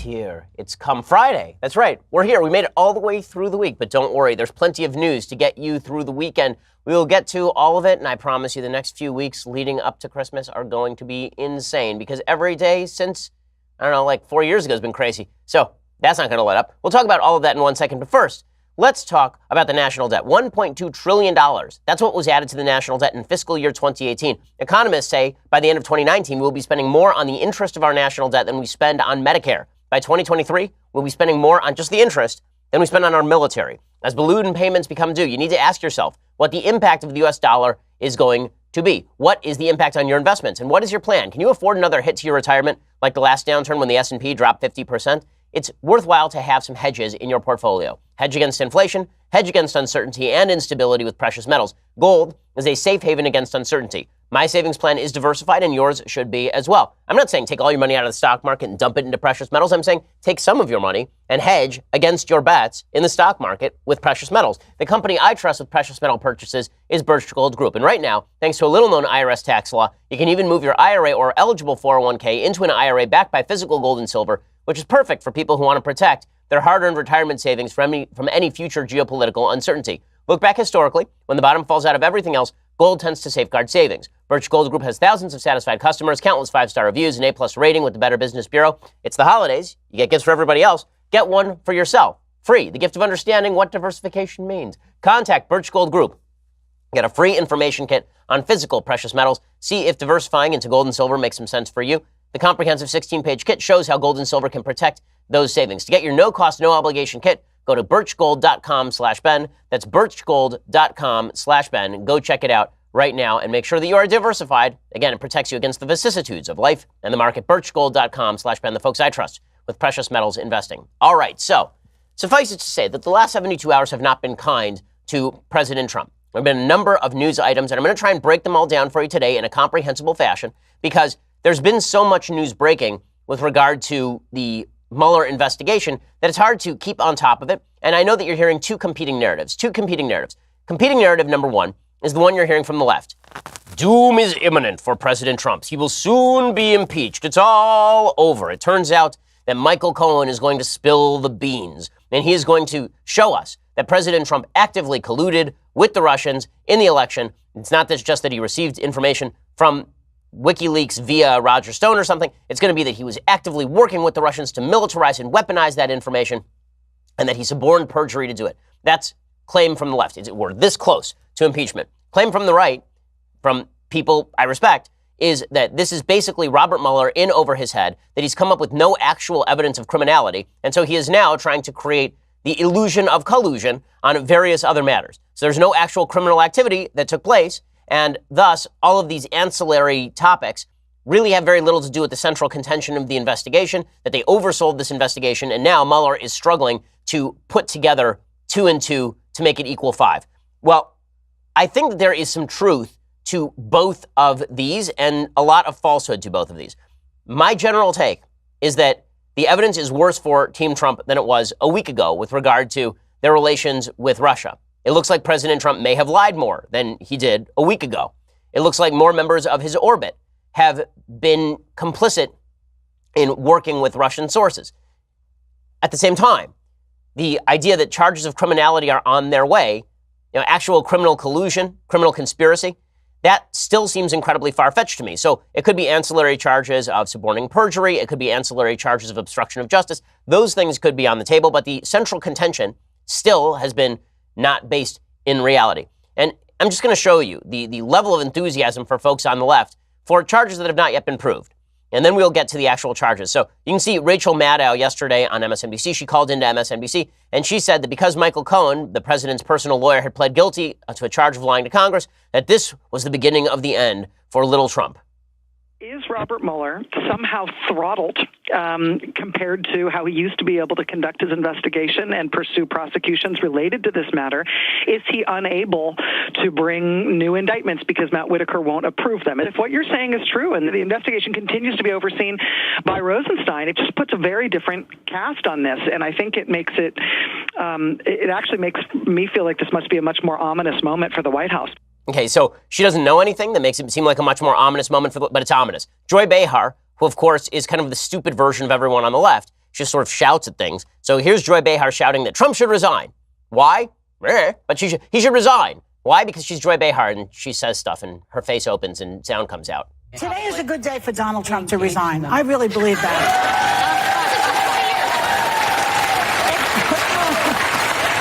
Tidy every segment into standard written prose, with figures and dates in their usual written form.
here. It's come Friday. That's right. We're here. We made it all the way through the week, but don't worry. There's plenty of news to get you through the weekend. We will get to all of it, and I promise you the next few weeks leading up to Christmas are going to be insane because every day since, I don't know, like 4 years ago has been crazy. So that's not going to let up. We'll talk about all of that in 1 second, but first, let's talk about the national debt. $1.2 trillion. That's what was added to the national debt in fiscal year 2018. Economists say by the end of 2019, we'll be spending more on the interest of our national debt than we spend on Medicare. By 2023, we'll be spending more on just the interest than we spend on our military. As balloon payments become due, you need to ask yourself what the impact of the U.S. dollar is going to be. What is the impact on your investments? And what is your plan? Can you afford another hit to your retirement like the last downturn when the S&P dropped 50%? It's worthwhile to have some hedges in your portfolio. Hedge against inflation, hedge against uncertainty and instability with precious metals. Gold is a safe haven against uncertainty. My savings plan is diversified and yours should be as well. I'm not saying take all your money out of the stock market and dump it into precious metals. I'm saying take some of your money and hedge against your bets in the stock market with precious metals. The company I trust with precious metal purchases is Birch Gold Group. And right now, thanks to a little-known IRS tax law, you can even move your IRA or eligible 401k into an IRA backed by physical gold and silver, which is perfect for people who want to protect their hard-earned retirement savings from any future geopolitical uncertainty. Look back historically, when the bottom falls out of everything else, gold tends to safeguard savings. Birch Gold Group has thousands of satisfied customers, countless 5-star reviews, an A+ rating with the Better Business Bureau. It's the holidays. You get gifts for everybody else. Get one for yourself. Free. The gift of understanding what diversification means. Contact Birch Gold Group. Get a free information kit on physical precious metals. See if diversifying into gold and silver makes some sense for you. The comprehensive 16-page kit shows how gold and silver can protect those savings. To get your no-cost, no-obligation kit, go to birchgold.com/Ben. That's birchgold.com/Ben. Go check it out right now and make sure that you are diversified. Again, it protects you against the vicissitudes of life and the market. birchgold.com/Ben, the folks I trust with precious metals investing. All right, so suffice it to say that the last 72 hours have not been kind to President Trump. There have been a number of news items, and I'm going to try and break them all down for you today in a comprehensible fashion because there's been so much news breaking with regard to the Mueller investigation that it's hard to keep on top of it. And I know that you're hearing two competing narratives. Competing narrative number one is the one you're hearing from the left. Doom is imminent for President Trump. He will soon be impeached. It's all over. It turns out that Michael Cohen is going to spill the beans, and he is going to show us that President Trump actively colluded with the Russians in the election. It's not just that he received information from WikiLeaks via Roger Stone or something. It's going to be that he was actively working with the Russians to militarize and weaponize that information, and that he suborned perjury to do it. That's claim from the left. We're this close to impeachment. Claim from the right, from people I respect, is that this is basically Robert Mueller in over his head, that he's come up with no actual evidence of criminality, and so he is now trying to create the illusion of collusion on various other matters. So there's no actual criminal activity that took place, and thus all of these ancillary topics really have very little to do with the central contention of the investigation, that they oversold this investigation, and now Mueller is struggling to put together 2 and 2 to make it equal 5. Well, I think that there is some truth to both of these and a lot of falsehood to both of these. My general take is that the evidence is worse for Team Trump than it was a week ago with regard to their relations with Russia. It looks like President Trump may have lied more than he did a week ago. It looks like more members of his orbit have been complicit in working with Russian sources. At the same time, the idea that charges of criminality are on their way, actual criminal collusion, criminal conspiracy, that still seems incredibly far-fetched to me. So it could be ancillary charges of suborning perjury. It could be ancillary charges of obstruction of justice. Those things could be on the table, but the central contention still has been not based in reality. And I'm just going to show you the level of enthusiasm for folks on the left for charges that have not yet been proved. And then we'll get to the actual charges. So you can see Rachel Maddow yesterday on MSNBC. She called into MSNBC, and she said that because Michael Cohen, the president's personal lawyer, had pled guilty to a charge of lying to Congress, that this was the beginning of the end for little Trump. Is Robert Mueller somehow throttled compared to how he used to be able to conduct his investigation and pursue prosecutions related to this matter? Is he unable to bring new indictments because Matt Whitaker won't approve them? And if what you're saying is true and the investigation continues to be overseen by Rosenstein, it just puts a very different cast on this. And I think it makes it actually makes me feel like this must be a much more ominous moment for the White House. Okay, so she doesn't know anything that makes it seem like a much more ominous moment, but it's ominous. Joy Behar, who of course is kind of the stupid version of everyone on the left, She just sort of shouts at things. So here's Joy Behar shouting that Trump should resign. Why? But he should resign. Why? Because she's Joy Behar and she says stuff and her face opens and sound comes out. Today is a good day for Donald Trump to resign. I really believe that.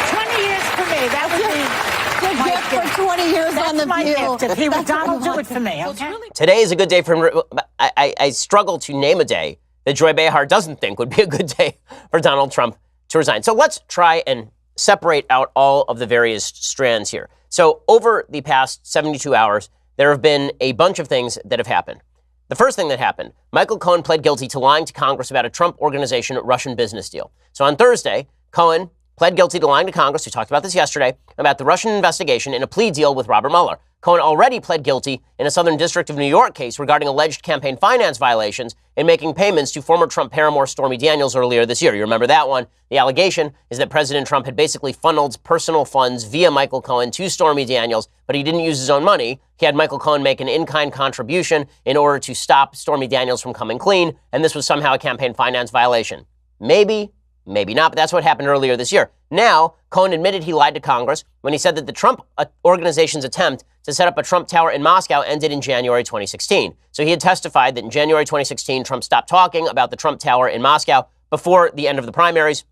20 years for me. That would be my gift. For 20 years on the my View. gift. If he would, Donald, do it for me, okay? Today is a good day for him. I struggle to name a day that Joy Behar doesn't think would be a good day for Donald Trump to resign. So let's try and separate out all of the various strands here. So over the past 72 hours, there have been a bunch of things that have happened. The first thing that happened, Michael Cohen pled guilty to lying to Congress about a Trump Organization Russian business deal. So on Thursday, Cohen pled guilty to lying to Congress, we talked about this yesterday, about the Russian investigation in a plea deal with Robert Mueller. Cohen already pled guilty in a Southern District of New York case regarding alleged campaign finance violations and making payments to former Trump paramour Stormy Daniels earlier this year. You remember that one? The allegation is that President Trump had basically funneled personal funds via Michael Cohen to Stormy Daniels, but he didn't use his own money. He had Michael Cohen make an in-kind contribution in order to stop Stormy Daniels from coming clean, and this was somehow a campaign finance violation. Maybe not, but that's what happened earlier this year. Now, Cohen admitted he lied to Congress when he said that the Trump Organization's attempt to set up a Trump Tower in Moscow ended in January 2016. So he had testified that in January 2016, Trump stopped talking about the Trump Tower in Moscow before the end of the primaries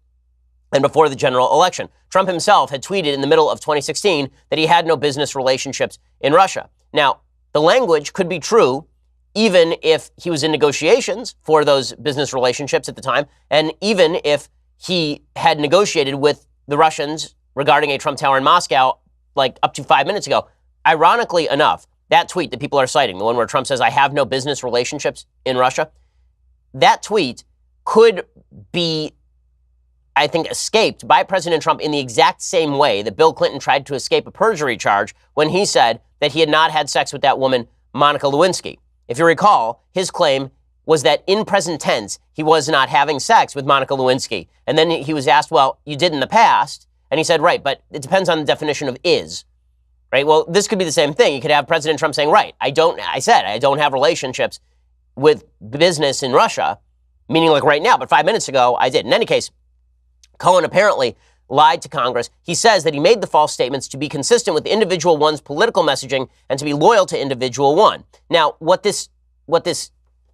and before the general election. Trump himself had tweeted in the middle of 2016 that he had no business relationships in Russia. Now, the language could be true even if he was in negotiations for those business relationships at the time, and even if he had negotiated with the Russians regarding a Trump Tower in Moscow like up to 5 minutes ago. Ironically enough, that tweet that people are citing, the one where Trump says, I have no business relationships in Russia, that tweet could be, I think, escaped by President Trump in the exact same way that Bill Clinton tried to escape a perjury charge when he said that he had not had sex with that woman, Monica Lewinsky. If you recall, his claim was that in present tense, he was not having sex with Monica Lewinsky. And then he was asked, well, you did in the past. And he said, right, but it depends on the definition of is. Right? Well, this could be the same thing. You could have President Trump saying, right, I don't have relationships with business in Russia, meaning like right now, but 5 minutes ago, I did. In any case, Cohen apparently lied to Congress. He says that he made the false statements to be consistent with individual one's political messaging and to be loyal to individual one. Now, what this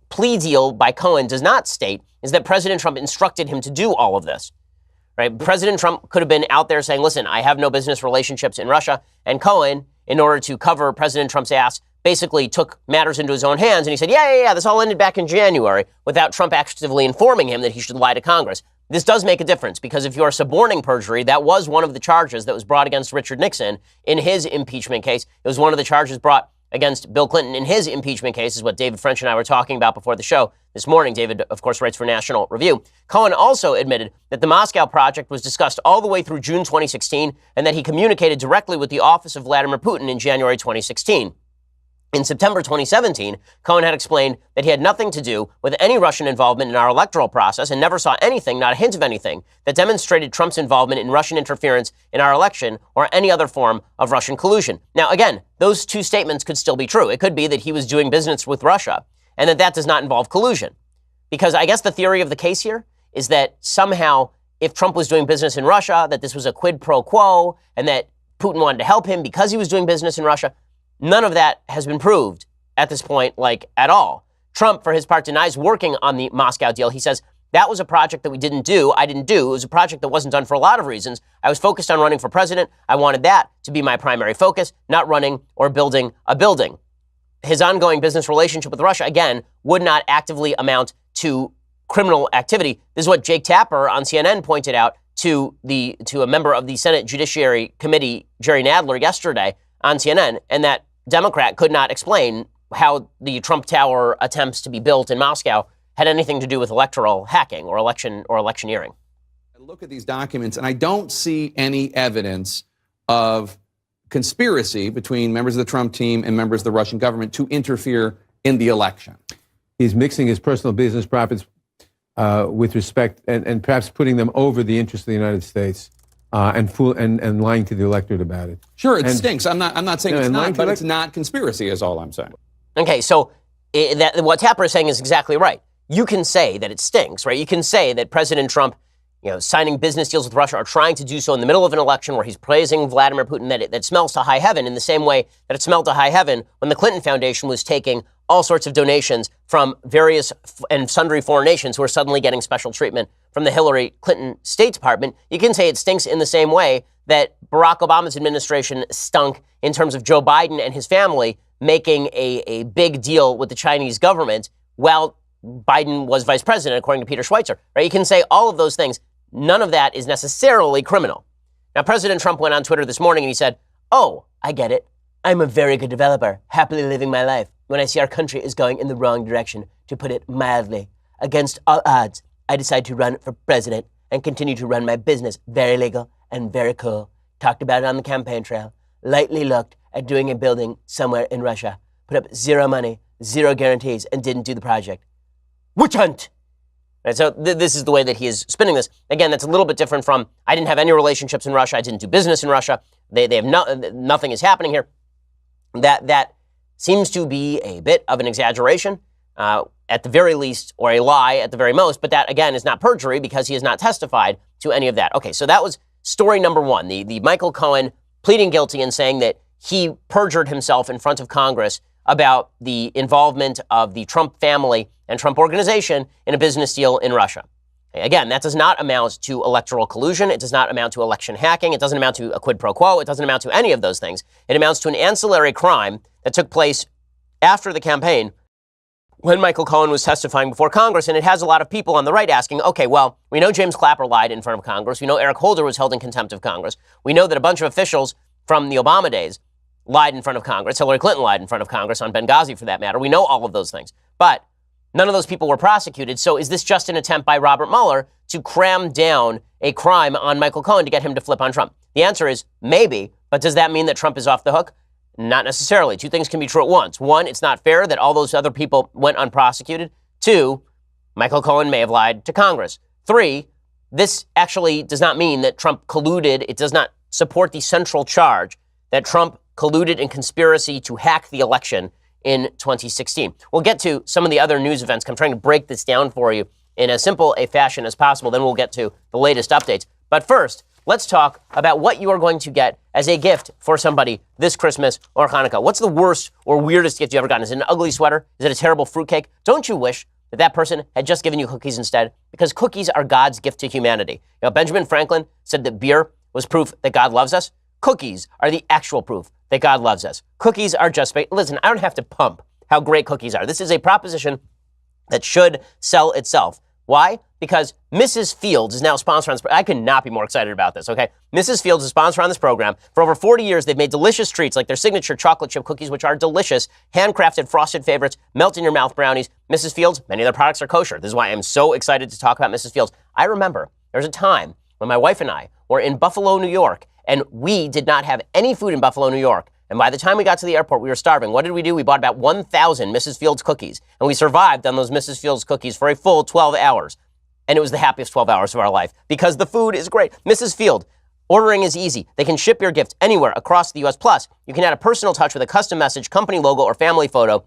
plea deal by Cohen does not state is that President Trump instructed him to do all of this. Right? President Trump could have been out there saying, listen, I have no business relationships in Russia. And Cohen, in order to cover President Trump's ass, basically took matters into his own hands. And he said, yeah, this all ended back in January without Trump actively informing him that he should lie to Congress. This does make a difference because if you are suborning perjury, that was one of the charges that was brought against Richard Nixon in his impeachment case. It was one of the charges brought against Bill Clinton in his impeachment case, is what David French and I were talking about before the show this morning. David, of course, writes for National Review. Cohen also admitted that the Moscow project was discussed all the way through June 2016 and that he communicated directly with the office of Vladimir Putin in January 2016. In September 2017, Cohen had explained that he had nothing to do with any Russian involvement in our electoral process and never saw anything, not a hint of anything, that demonstrated Trump's involvement in Russian interference in our election or any other form of Russian collusion. Now, again, those two statements could still be true. It could be that he was doing business with Russia and that does not involve collusion. Because I guess the theory of the case here is that somehow if Trump was doing business in Russia, that this was a quid pro quo and that Putin wanted to help him because he was doing business in Russia. None of that has been proved at this point, like at all. Trump, for his part, denies working on the Moscow deal. He says, that was a project that we didn't do. I didn't do. It was a project that wasn't done for a lot of reasons. I was focused on running for president. I wanted that to be my primary focus, not running or building a building. His ongoing business relationship with Russia, again, would not actively amount to criminal activity. This is what Jake Tapper on CNN pointed out to a member of the Senate Judiciary Committee, Jerry Nadler, yesterday on CNN, and that Democrat could not explain how the Trump Tower attempts to be built in Moscow had anything to do with electoral hacking or electioneering. I look at these documents and I don't see any evidence of conspiracy between members of the Trump team and members of the Russian government to interfere in the election. He's mixing his personal business profits with respect and perhaps putting them over the interest of the United States. And lying to the electorate about it. Sure, it stinks. I'm not saying it's not, but it's not conspiracy is all I'm saying. Okay, so what Tapper is saying is exactly right. you can say that it stinks, right? You can say that President Trump, signing business deals with Russia or trying to do so in the middle of an election where he's praising Vladimir Putin, that smells to high heaven in the same way that it smelled to high heaven when the Clinton Foundation was taking all sorts of donations from various and sundry foreign nations who are suddenly getting special treatment from the Hillary Clinton State Department. You can say it stinks in the same way that Barack Obama's administration stunk in terms of Joe Biden and his family making a big deal with the Chinese government while Biden was vice president, according to Peter Schweitzer, right? You can say all of those things. None of that is necessarily criminal. Now, President Trump went on Twitter this morning and he said, "Oh, I get it. I'm a very good developer, happily living my life. When I see our country is going in the wrong direction, to put it mildly, against all odds, I decide to run for president and continue to run my business. Very legal and very cool. Talked about it on the campaign trail. Lightly looked at doing a building somewhere in Russia. Put up zero money, zero guarantees, and didn't do the project. Witch hunt!" Right, so this is the way that he is spinning this. Again, that's a little bit different from, I didn't have any relationships in Russia. I didn't do business in Russia. They have nothing is happening here. That seems to be a bit of an exaggeration, at the very least, or a lie at the very most. But that, again, is not perjury because he has not testified to any of that. Okay, so that was story number one, the Michael Cohen pleading guilty and saying that he perjured himself in front of Congress about the involvement of the Trump family and Trump organization in a business deal in Russia. Again, that does not amount to electoral collusion. It does not amount to election hacking. It doesn't amount to a quid pro quo. It doesn't amount to any of those things. It amounts to an ancillary crime that took place after the campaign when Michael Cohen was testifying before Congress. And it has a lot of people on the right asking, okay, well, we know James Clapper lied in front of Congress. We know Eric Holder was held in contempt of Congress. We know that a bunch of officials from the Obama days lied in front of Congress. Hillary Clinton lied in front of Congress on Benghazi, for that matter. We know all of those things. But none of those people were prosecuted. So is this just an attempt by Robert Mueller to cram down a crime on Michael Cohen to get him to flip on Trump? The answer is maybe. But does that mean that Trump is off the hook? Not necessarily. Two things can be true at once. One, it's not fair that all those other people went unprosecuted. Two, Michael Cohen may have lied to Congress. Three, this actually does not mean that Trump colluded. It does not support the central charge that Trump colluded in conspiracy to hack the election in 2016. We'll get to some of the other news events. I'm trying to break this down for you in as simple a fashion as possible. Then we'll get to the latest updates. But first, let's talk about what you are going to get as a gift for somebody this Christmas or Hanukkah. What's the worst or weirdest gift you ever gotten? Is it an ugly sweater? Is it a terrible fruitcake? Don't you wish that that person had just given you cookies instead? Because cookies are God's gift to humanity. Benjamin Franklin said that beer was proof that God loves us. Cookies are the actual proof that God loves us. Cookies are just, listen, I don't have to pump how great cookies are. This is a proposition that should sell itself. Why? Because Mrs. Fields is now sponsored on this. I could not be more excited about this, okay? Mrs. Fields is sponsored on this program. For over 40 years, they've made delicious treats like their signature chocolate chip cookies, which are delicious, handcrafted frosted favorites, melt-in-your-mouth brownies. Mrs. Fields, many of their products are kosher. This is why I'm so excited to talk about Mrs. Fields. I remember there was a time when my wife and I were in Buffalo, New York, and we did not have any food in Buffalo, New York. And by the time we got to the airport, we were starving. What did we do? We bought about 1,000 Mrs. Fields cookies, and we survived on those Mrs. Fields cookies for a full 12 hours. And it was the happiest 12 hours of our life because the food is great. Mrs. Field, ordering is easy. They can ship your gift anywhere across the U.S. Plus, you can add a personal touch with a custom message, company logo, or family photo.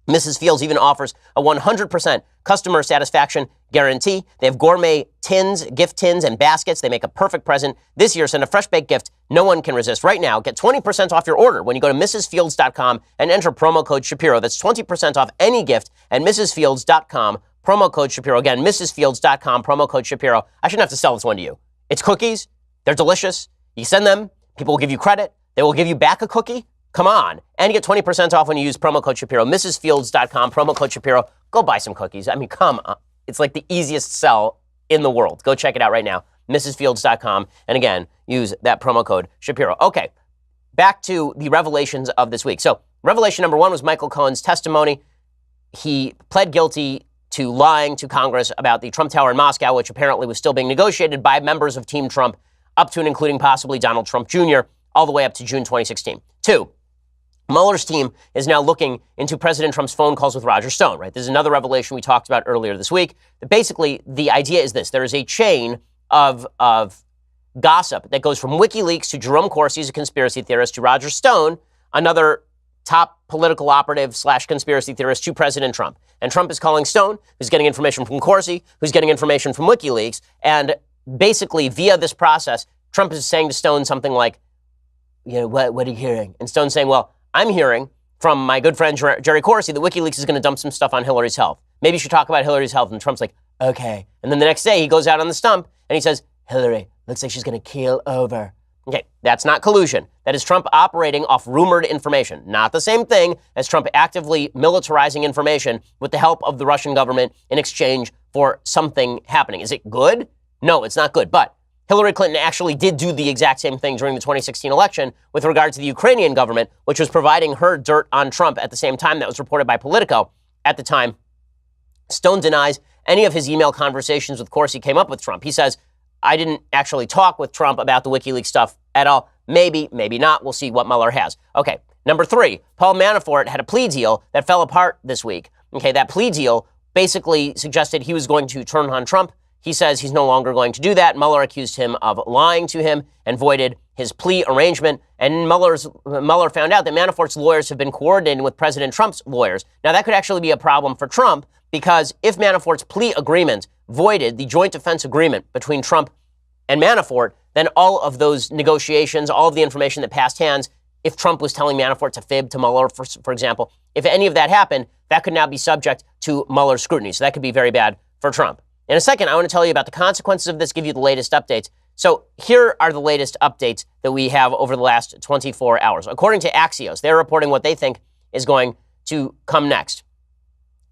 Mrs. Fields even offers a 100% customer satisfaction guarantee. They have gourmet tins, gift tins, and baskets. They make a perfect present. This year, send a fresh baked gift no one can resist. Right now, get 20% off your order when you go to mrsfields.com and enter promo code Shapiro. That's 20% off any gift at mrsfields.com, promo code Shapiro. Again, mrsfields.com, promo code Shapiro. I shouldn't have to sell this one to you. It's cookies. They're delicious. You send them. People will give you credit. They will give you back a cookie. Come on. And you get 20% off when you use promo code Shapiro. mrsfields.com, promo code Shapiro. Go buy some cookies. I mean, come on. It's like the easiest sell in the world. Go check it out right now. mrsfields.com. And again, use that promo code Shapiro. Okay, back to the revelations of this week. So revelation number one was Michael Cohen's testimony. He pled guilty to lying to Congress about the Trump Tower in Moscow, which apparently was still being negotiated by members of Team Trump, up to and including possibly Donald Trump Jr., all the way up to June 2016. Two, Mueller's team is now looking into President Trump's phone calls with Roger Stone, right? This is another revelation we talked about earlier this week. Basically, the idea is this. There is a chain of gossip that goes from WikiLeaks to Jerome Corsi, a conspiracy theorist, to Roger Stone, another top political operative / conspiracy theorist, to President Trump. And Trump is calling Stone, who's getting information from Corsi, who's getting information from WikiLeaks. And basically, via this process, Trump is saying to Stone something like, what are you hearing? And Stone's saying, well, I'm hearing from my good friend Jerry Corsi that WikiLeaks is going to dump some stuff on Hillary's health. Maybe you should talk about Hillary's health. And Trump's like, okay. And then the next day he goes out on the stump and he says, Hillary, looks like she's going to keel over. Okay, that's not collusion. That is Trump operating off rumored information. Not the same thing as Trump actively militarizing information with the help of the Russian government in exchange for something happening. Is it good? No, it's not good. But Hillary Clinton actually did do the exact same thing during the 2016 election with regard to the Ukrainian government, which was providing her dirt on Trump at the same time. That was reported by Politico at the time. Stone denies any of his email conversations with Corsi came up with Trump. He says, I didn't actually talk with Trump about the WikiLeaks stuff at all. Maybe, maybe not. We'll see what Mueller has. Okay, number 3, Paul Manafort had a plea deal that fell apart this week. Okay, that plea deal basically suggested he was going to turn on Trump. He says he's no longer going to do that. Mueller accused him of lying to him and voided his plea arrangement. And Mueller found out that Manafort's lawyers have been coordinating with President Trump's lawyers. Now, that could actually be a problem for Trump because if Manafort's plea agreement voided the joint defense agreement between Trump and Manafort, then all of those negotiations, all of the information that passed hands, if Trump was telling Manafort to fib to Mueller, for example, if any of that happened, that could now be subject to Mueller's scrutiny. So that could be very bad for Trump. In a second, I want to tell you about the consequences of this, give you the latest updates. So here are the latest updates that we have over the last 24 hours. According to Axios, they're reporting what they think is going to come next.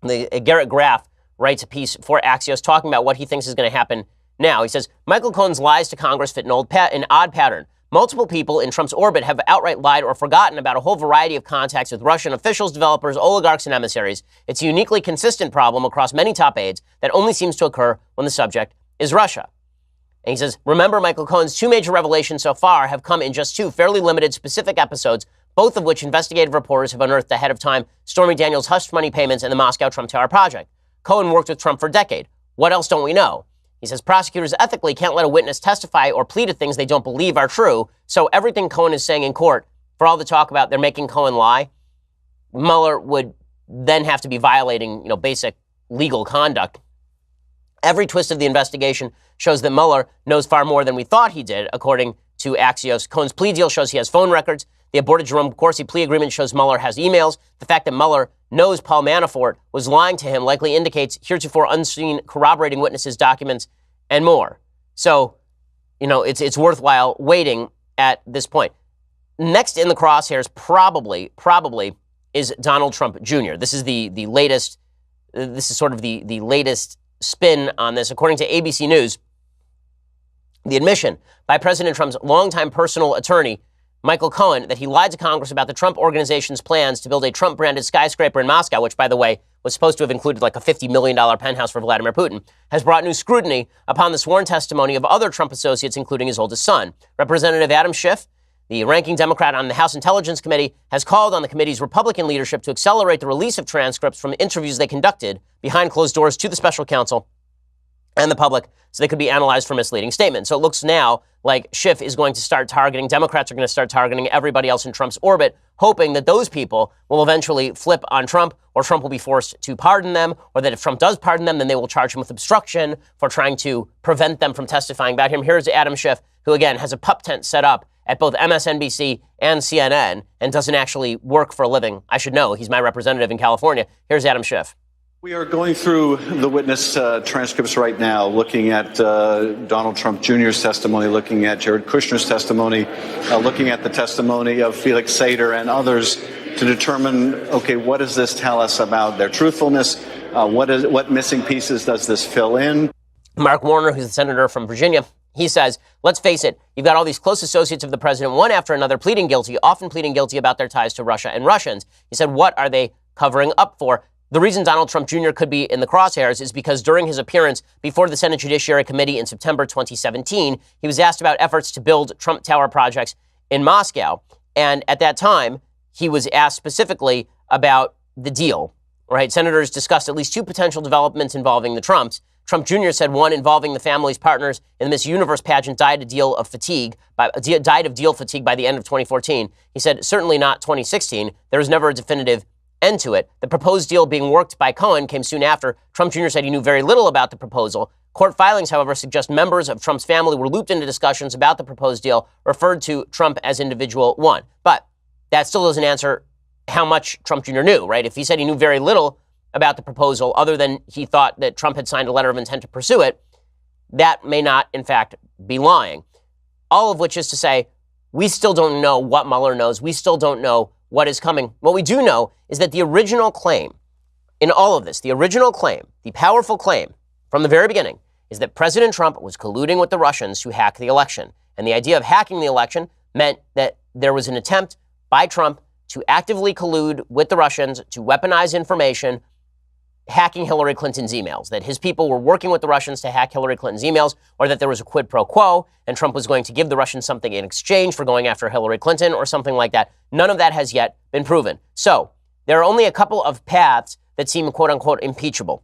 Garrett Graff writes a piece for Axios talking about what he thinks is going to happen now. He says, Michael Cohen's lies to Congress fit an odd pattern. Multiple people in Trump's orbit have outright lied or forgotten about a whole variety of contacts with Russian officials, developers, oligarchs, and emissaries. It's a uniquely consistent problem across many top aides that only seems to occur when the subject is Russia. And he says, remember, Michael Cohen's 2 major revelations so far have come in just 2 fairly limited specific episodes, both of which investigative reporters have unearthed ahead of time: Stormy Daniels' hush money payments and the Moscow Trump Tower project. Cohen worked with Trump for a decade. What else don't we know? He says prosecutors ethically can't let a witness testify or plead to things they don't believe are true. So everything Cohen is saying in court, for all the talk about they're making Cohen lie, Mueller would then have to be violating, basic legal conduct. Every twist of the investigation shows that Mueller knows far more than we thought he did, according to Axios. Cohen's plea deal shows he has phone records. The aborted Jerome Corsi plea agreement shows Mueller has emails. The fact that Mueller knows Paul Manafort was lying to him likely indicates heretofore unseen corroborating witnesses, documents, and more. So, it's worthwhile waiting at this point. Next in the crosshairs probably is Donald Trump Jr. This is the latest. This is sort of the latest spin on this. According to ABC News, the admission by President Trump's longtime personal attorney, Michael Cohen, that he lied to Congress about the Trump Organization's plans to build a Trump-branded skyscraper in Moscow, which, by the way, was supposed to have included like a $50 million penthouse for Vladimir Putin, has brought new scrutiny upon the sworn testimony of other Trump associates, including his oldest son. Representative Adam Schiff, the ranking Democrat on the House Intelligence Committee, has called on the committee's Republican leadership to accelerate the release of transcripts from interviews they conducted behind closed doors to the special counsel and the public so they could be analyzed for misleading statements. So it looks now like Schiff is going to start targeting, Democrats are going to start targeting everybody else in Trump's orbit, hoping that those people will eventually flip on Trump, or Trump will be forced to pardon them, or that if Trump does pardon them, then they will charge him with obstruction for trying to prevent them from testifying about him. Here's Adam Schiff, who again has a pup tent set up at both MSNBC and CNN and doesn't actually work for a living. I should know, he's my representative in California. Here's Adam Schiff. We are going through the witness transcripts right now, looking at Donald Trump Jr.'s testimony, looking at Jared Kushner's testimony, looking at the testimony of Felix Sater and others to determine, okay, what does this tell us about their truthfulness? What missing pieces does this fill in? Mark Warner, who's the senator from Virginia, he says, let's face it, you've got all these close associates of the president, one after another, pleading guilty, often pleading guilty about their ties to Russia and Russians. He said, what are they covering up for? The reason Donald Trump Jr. could be in the crosshairs is because during his appearance before the Senate Judiciary Committee in September 2017, he was asked about efforts to build Trump Tower projects in Moscow. And at that time, he was asked specifically about the deal, right? Senators discussed at least 2 potential developments involving the Trumps. Trump Jr. said one involving the family's partners in the Miss Universe pageant died of deal fatigue by the end of 2014. He said, certainly not 2016. There was never a definitive end to it. The proposed deal being worked by Cohen came soon after. Trump Jr. said he knew very little about the proposal. Court filings, however, suggest members of Trump's family were looped into discussions about the proposed deal, referred to Trump as individual one. But that still doesn't answer how much Trump Jr. knew, right? If he said he knew very little about the proposal, other than he thought that Trump had signed a letter of intent to pursue it, that may not, in fact, be lying. All of which is to say, we still don't know what Mueller knows. We still don't know what is coming. What we do know is that the original claim in all of this, the original claim, the powerful claim from the very beginning, is that President Trump was colluding with the Russians to hack the election. And the idea of hacking the election meant that there was an attempt by Trump to actively collude with the Russians to weaponize information, hacking Hillary Clinton's emails, that his people were working with the Russians to hack Hillary Clinton's emails, or that there was a quid pro quo and Trump was going to give the Russians something in exchange for going after Hillary Clinton or something like that. None of that has yet been proven. So there are only a couple of paths that seem quote unquote impeachable.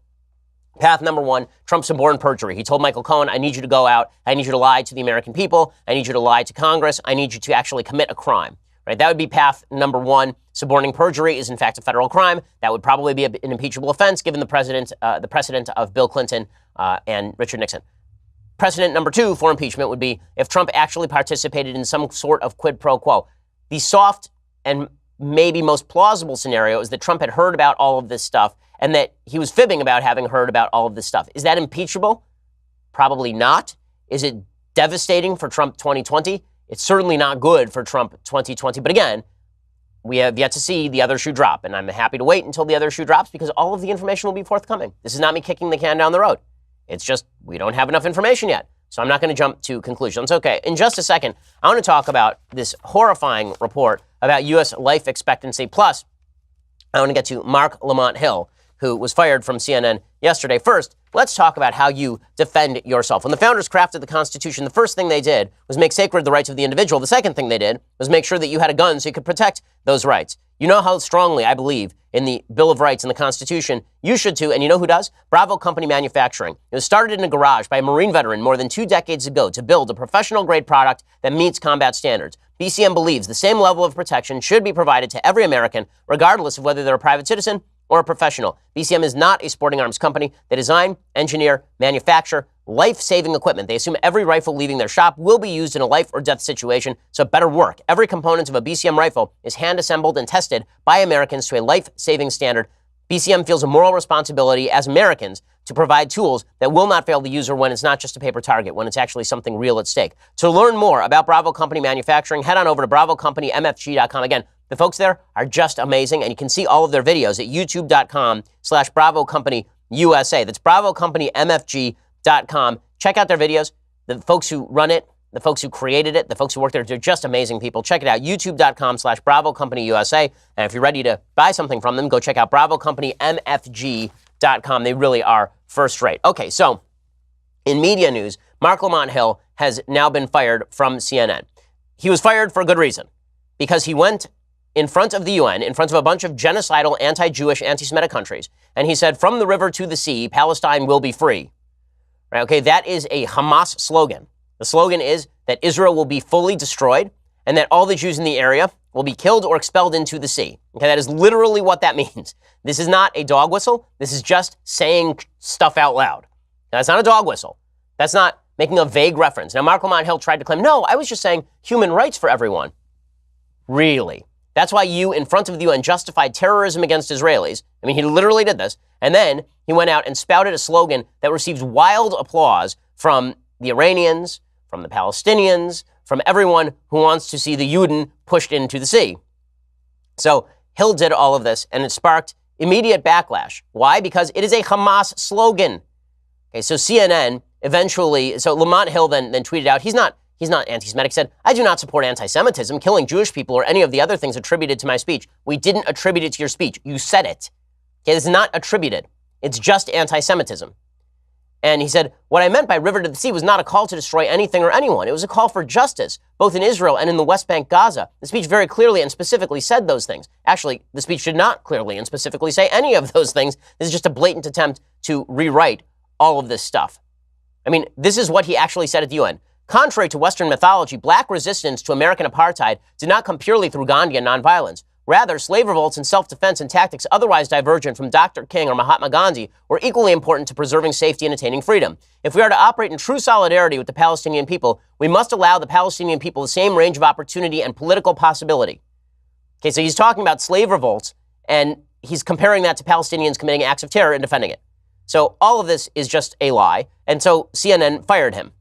Path number one, Trump suborned perjury. He told Michael Cohen, I need you to go out. I need you to lie to the American people. I need you to lie to Congress. I need you to actually commit a crime. Right? That would be path number one. Suborning perjury is in fact a federal crime. That would probably be an impeachable offense given the precedent of Bill Clinton and Richard Nixon. Precedent number two for impeachment would be if Trump actually participated in some sort of quid pro quo. The soft and maybe most plausible scenario is that Trump had heard about all of this stuff and that he was fibbing about having heard about all of this stuff. Is that impeachable? Probably not. Is it devastating for Trump 2020? It's certainly not good for Trump 2020. But again, we have yet to see the other shoe drop. And I'm happy to wait until the other shoe drops because all of the information will be forthcoming. This is not me kicking the can down the road. It's just we don't have enough information yet. So I'm not going to jump to conclusions. Okay, in just a second, I want to talk about this horrifying report about U.S. life expectancy. Plus, I want to get to Mark Lamont Hill, who was fired from CNN yesterday. First, let's talk about how you defend yourself. When the founders crafted the Constitution, the first thing they did was make sacred the rights of the individual. The second thing they did was make sure that you had a gun so you could protect those rights. You know how strongly I believe in the Bill of Rights and the Constitution. You should too, and you know who does? Bravo Company Manufacturing. It was started in a garage by a Marine veteran more than 2 decades ago to build a professional-grade product that meets combat standards. BCM believes the same level of protection should be provided to every American, regardless of whether they're a private citizen or a professional. BCM is not a sporting arms company. They design, engineer, manufacture life-saving equipment. They assume every rifle leaving their shop will be used in a life or death situation, so it better work. Every component of a BCM rifle is hand-assembled and tested by Americans to a life-saving standard. BCM feels a moral responsibility as Americans to provide tools that will not fail the user when it's not just a paper target, when it's actually something real at stake. To learn more about Bravo Company Manufacturing, head on over to BravoCompanyMFG.com. Again, the folks there are just amazing, and you can see all of their videos at youtube.com/Bravo Company USA. That's BravoCompanyMFG.com. Check out their videos. The folks who run it, the folks who created it, the folks who work there, they're just amazing people. Check it out, youtube.com/Bravo Company USA. And if you're ready to buy something from them, go check out BravoCompanyMFG.com. They really are first rate. Okay, so in media news, Mark Lamont Hill has now been fired from CNN. He was fired for a good reason, because he went in front of the UN, in front of a bunch of genocidal, anti-Jewish, anti-Semitic countries, and he said, from the river to the sea, Palestine will be free. Right, okay, that is a Hamas slogan. The slogan is that Israel will be fully destroyed and that all the Jews in the area will be killed or expelled into the sea. Okay, that is literally what that means. This is not a dog whistle. This is just saying stuff out loud. Now, that's not a dog whistle. That's not making a vague reference. Now, Mark Lamont Hill tried to claim, no, I was just saying human rights for everyone. Really? That's why you, in front of the UN, justified terrorism against Israelis. I mean, he literally did this. And then he went out and spouted a slogan that receives wild applause from the Iranians, from the Palestinians, from everyone who wants to see the Juden pushed into the sea. So Hill did all of this, and it sparked immediate backlash. Why? Because it is a Hamas slogan. Okay, so CNN eventually, so Lamont Hill then tweeted out, he's not anti-Semitic, said, I do not support anti-Semitism, killing Jewish people, or any of the other things attributed to my speech. We didn't attribute it to your speech. You said it. Okay, it's not attributed. It's just anti-Semitism. And he said, what I meant by river to the sea was not a call to destroy anything or anyone. It was a call for justice, both in Israel and in the West Bank, Gaza. The speech very clearly and specifically said those things. Actually, the speech did not clearly and specifically say any of those things. This is just a blatant attempt to rewrite all of this stuff. I mean, this is what he actually said at the UN. Contrary to Western mythology, black resistance to American apartheid did not come purely through Gandhi and nonviolence. Rather, slave revolts and self-defense and tactics otherwise divergent from Dr. King or Mahatma Gandhi were equally important to preserving safety and attaining freedom. If we are to operate in true solidarity with the Palestinian people, we must allow the Palestinian people the same range of opportunity and political possibility. Okay, so he's talking about slave revolts, and he's comparing that to Palestinians committing acts of terror and defending it. So all of this is just a lie, and so CNN fired him.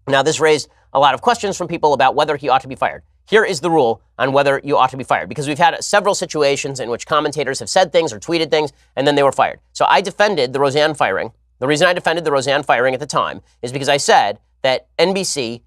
Now, this raised a lot of questions from people about whether he ought to be fired. Here is the rule on whether you ought to be fired, because we've had several situations in which commentators have said things or tweeted things, and then they were fired. So I defended the Roseanne firing. The reason I defended the Roseanne firing at the time is because I said that NBC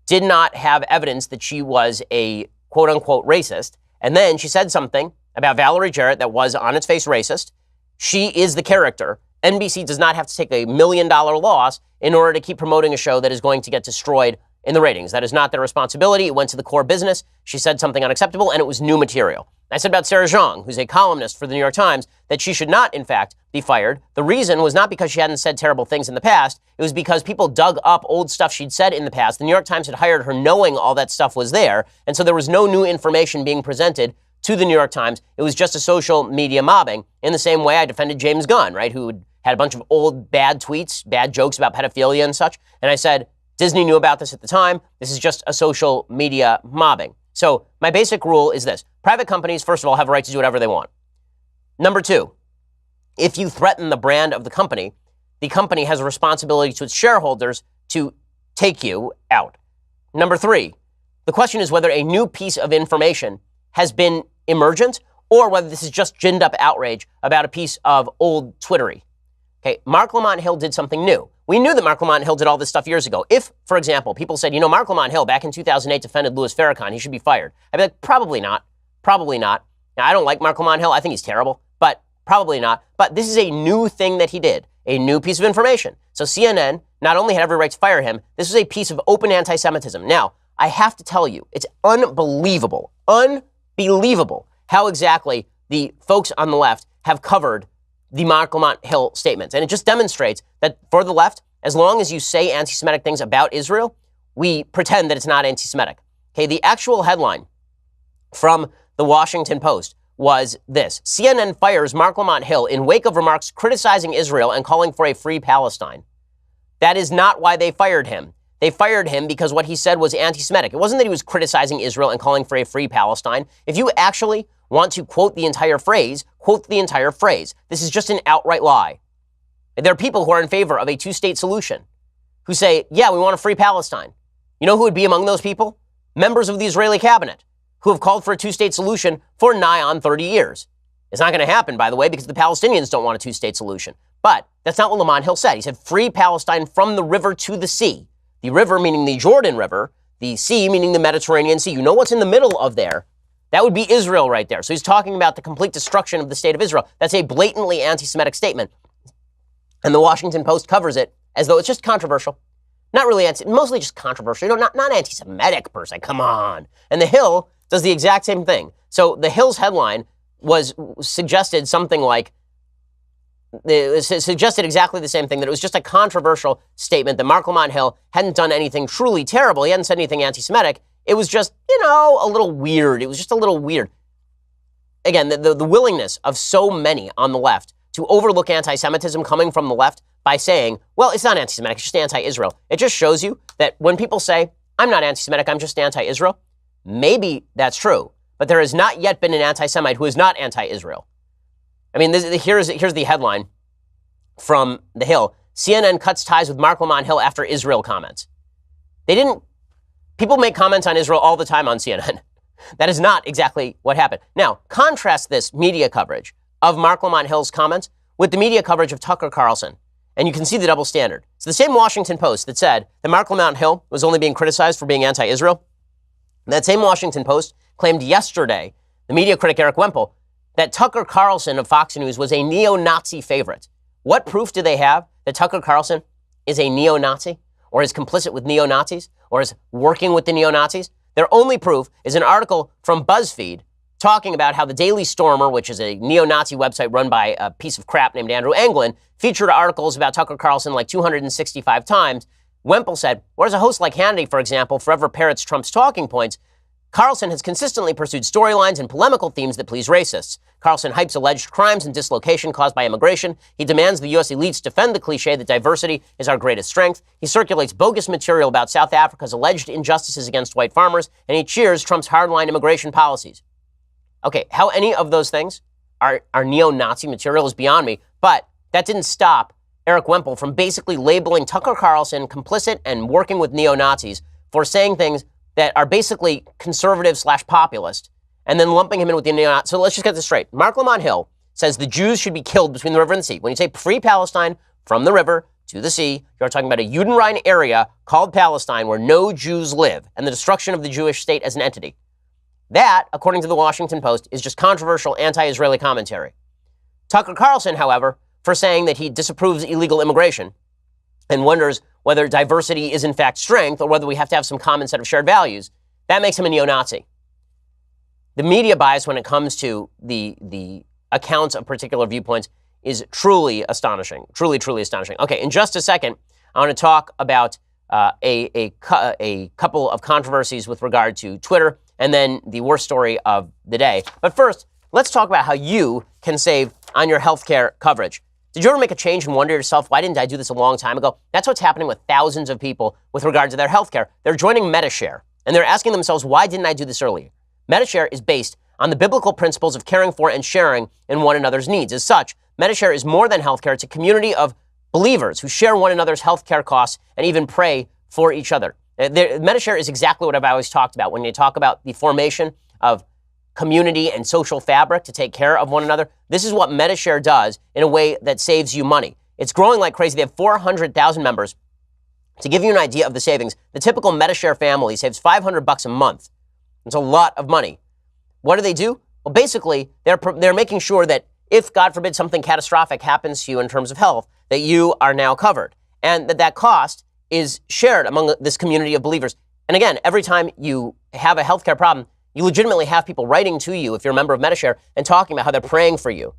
did not have evidence that she was a quote-unquote racist, and then she said something about Valerie Jarrett that was on its face racist. She is the character. NBC does not have to take $1 million loss in order to keep promoting a show that is going to get destroyed in the ratings. That is not their responsibility. It went to the core business. She said something unacceptable, and it was new material. I said about Sarah Jeong, who's a columnist for the New York Times, that she should not, in fact, be fired. The reason was not because she hadn't said terrible things in the past. It was because people dug up old stuff she'd said in the past. The New York Times had hired her knowing all that stuff was there, and so there was no new information being presented to the New York Times. It was just a social media mobbing, in the same way I defended James Gunn, right, who had a bunch of old bad tweets, bad jokes about pedophilia and such, and I said, Disney knew about this at the time. This is just a social media mobbing. So my basic rule is this. Private companies, first of all, have a right to do whatever they want. Number two, if you threaten the brand of the company has a responsibility to its shareholders to take you out. Number three, the question is whether a new piece of information has been emergent or whether this is just ginned up outrage about a piece of old Twittery. Okay, Mark Lamont Hill did something new. We knew that Mark Lamont Hill did all this stuff years ago. If, for example, people said, Mark Lamont Hill back in 2008 defended Louis Farrakhan, he should be fired. I'd be like, probably not. Probably not. Now, I don't like Mark Lamont Hill. I think he's terrible, but probably not. But this is a new thing that he did, a new piece of information. So CNN not only had every right to fire him, this was a piece of open anti-Semitism. Now, I have to tell you, it's unbelievable how exactly the folks on the left have covered the Mark Lamont Hill statements. And it just demonstrates that for the left, as long as you say anti-Semitic things about Israel, we pretend that it's not anti-Semitic. Okay, the actual headline from the Washington Post was this: CNN fires Mark Lamont Hill in wake of remarks criticizing Israel and calling for a free Palestine. That is not why they fired him. They fired him because what he said was anti-Semitic. It wasn't that he was criticizing Israel and calling for a free Palestine. If you actually want to quote the entire phrase, quote the entire phrase. This is just an outright lie. There are people who are in favor of a two-state solution who say, yeah, we want a free Palestine. You know who would be among those people? Members of the Israeli cabinet who have called for a two-state solution for nigh on 30 years. It's not going to happen, by the way, because the Palestinians don't want a two-state solution. But that's not what Lamont Hill said. He said free Palestine from the river to the sea. The river meaning the Jordan River, the sea meaning the Mediterranean Sea. You know what's in the middle of there? That would be Israel right there. So he's talking about the complete destruction of the state of Israel. That's a blatantly anti-Semitic statement. And the Washington Post covers it as though it's just controversial. Not really, mostly just controversial. Not anti-Semitic per se. Come on. And the Hill does the exact same thing. So the Hill's headline suggested something like, suggested exactly the same thing, that it was just a controversial statement, that Mark Lamont Hill hadn't done anything truly terrible. He hadn't said anything anti-Semitic. It was just, a little weird. It was just a little weird. Again, the willingness of so many on the left to overlook anti-Semitism coming from the left by saying, well, it's not anti-Semitic, it's just anti-Israel. It just shows you that when people say, I'm not anti-Semitic, I'm just anti-Israel, maybe that's true. But there has not yet been an anti-Semite who is not anti-Israel. I mean, here's the headline from The Hill. CNN cuts ties with Mark Lamont Hill after Israel comments. People make comments on Israel all the time on CNN. That is not exactly what happened. Now, contrast this media coverage of Mark Lamont Hill's comments with the media coverage of Tucker Carlson, and you can see the double standard. It's the same Washington Post that said that Mark Lamont Hill was only being criticized for being anti-Israel. That same Washington Post claimed yesterday, the media critic Eric Wemple, that Tucker Carlson of Fox News was a neo-Nazi favorite. What proof do they have that Tucker Carlson is a neo-Nazi or is complicit with neo-Nazis or is working with the neo-Nazis? Their only proof is an article from BuzzFeed talking about how the Daily Stormer, which is a neo-Nazi website run by a piece of crap named Andrew Anglin, featured articles about Tucker Carlson like 265 times. Wemple said, whereas a host like Hannity, for example, forever parrots Trump's talking points, Carlson has consistently pursued storylines and polemical themes that please racists. Carlson hypes alleged crimes and dislocation caused by immigration. He demands the U.S. elites defend the cliche that diversity is our greatest strength. He circulates bogus material about South Africa's alleged injustices against white farmers, and he cheers Trump's hardline immigration policies. Okay, how any of those things are neo-Nazi material is beyond me, but that didn't stop Eric Wemple from basically labeling Tucker Carlson complicit and working with neo-Nazis for saying things that are basically conservative/populist, and then lumping him in with the neo-Nazis. So let's just get this straight. Mark Lamont Hill says the Jews should be killed between the river and the sea. When you say free Palestine from the river to the sea, you're talking about a Judenrein area called Palestine where no Jews live, and the destruction of the Jewish state as an entity. That, according to the Washington Post, is just controversial anti-Israeli commentary. Tucker Carlson, however, for saying that he disapproves illegal immigration and wonders whether diversity is in fact strength or whether we have to have some common set of shared values, that makes him a neo-Nazi. The media bias when it comes to the accounts of particular viewpoints is truly astonishing. Truly, truly astonishing. Okay, in just a second, I want to talk about a couple of controversies with regard to Twitter and then the worst story of the day. But first, let's talk about how you can save on your healthcare coverage. Did you ever make a change and wonder to yourself, why didn't I do this a long time ago? That's what's happening with thousands of people with regard to their healthcare. They're joining Medi-Share, and they're asking themselves, why didn't I do this earlier? Medi-Share is based on the biblical principles of caring for and sharing in one another's needs. As such, Medi-Share is more than healthcare. It's a community of believers who share one another's healthcare costs and even pray for each other. Medi-Share is exactly what I've always talked about when you talk about the formation of community and social fabric to take care of one another. This is what Medi-Share does in a way that saves you money. It's growing like crazy. They have 400,000 members. To give you an idea of the savings, the typical Medi-Share family saves $500 a month. It's a lot of money. What do? Well, basically, they're making sure that if, God forbid, something catastrophic happens to you in terms of health, that you are now covered, and that cost is shared among this community of believers. And again, every time you have a healthcare problem, you legitimately have people writing to you, if you're a member of Medi-Share, and talking about how they're praying for you,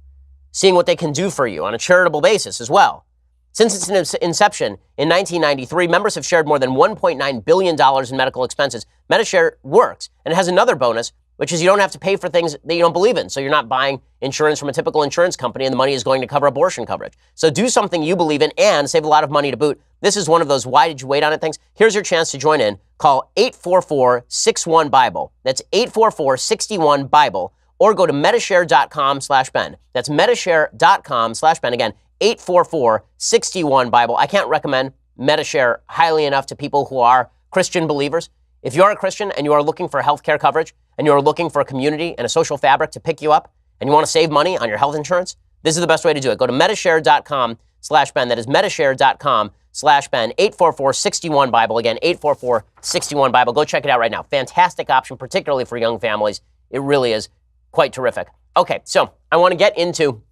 seeing what they can do for you on a charitable basis as well. Since its inception in 1993, members have shared more than $1.9 billion in medical expenses. Medi-Share works, and it has another bonus, which is you don't have to pay for things that you don't believe in. So you're not buying insurance from a typical insurance company, and the money is going to cover abortion coverage. So do something you believe in and save a lot of money to boot. This is one of those why did you wait on it things. Here's your chance to join in. Call 844-61-BIBLE. That's 844-61-BIBLE. Or go to Medishare.com/Ben. That's Medishare.com/Ben. Again, 844-61-BIBLE. I can't recommend Medi-Share highly enough to people who are Christian believers. If you are a Christian and you are looking for healthcare coverage and you are looking for a community and a social fabric to pick you up and you want to save money on your health insurance, this is the best way to do it. Go to Medishare.com/Ben. That is Medishare.com/Ben. 844-61-BIBLE. Again, 844-61-BIBLE. Go check it out right now. Fantastic option, particularly for young families. It really is quite terrific. Okay, so I want to get into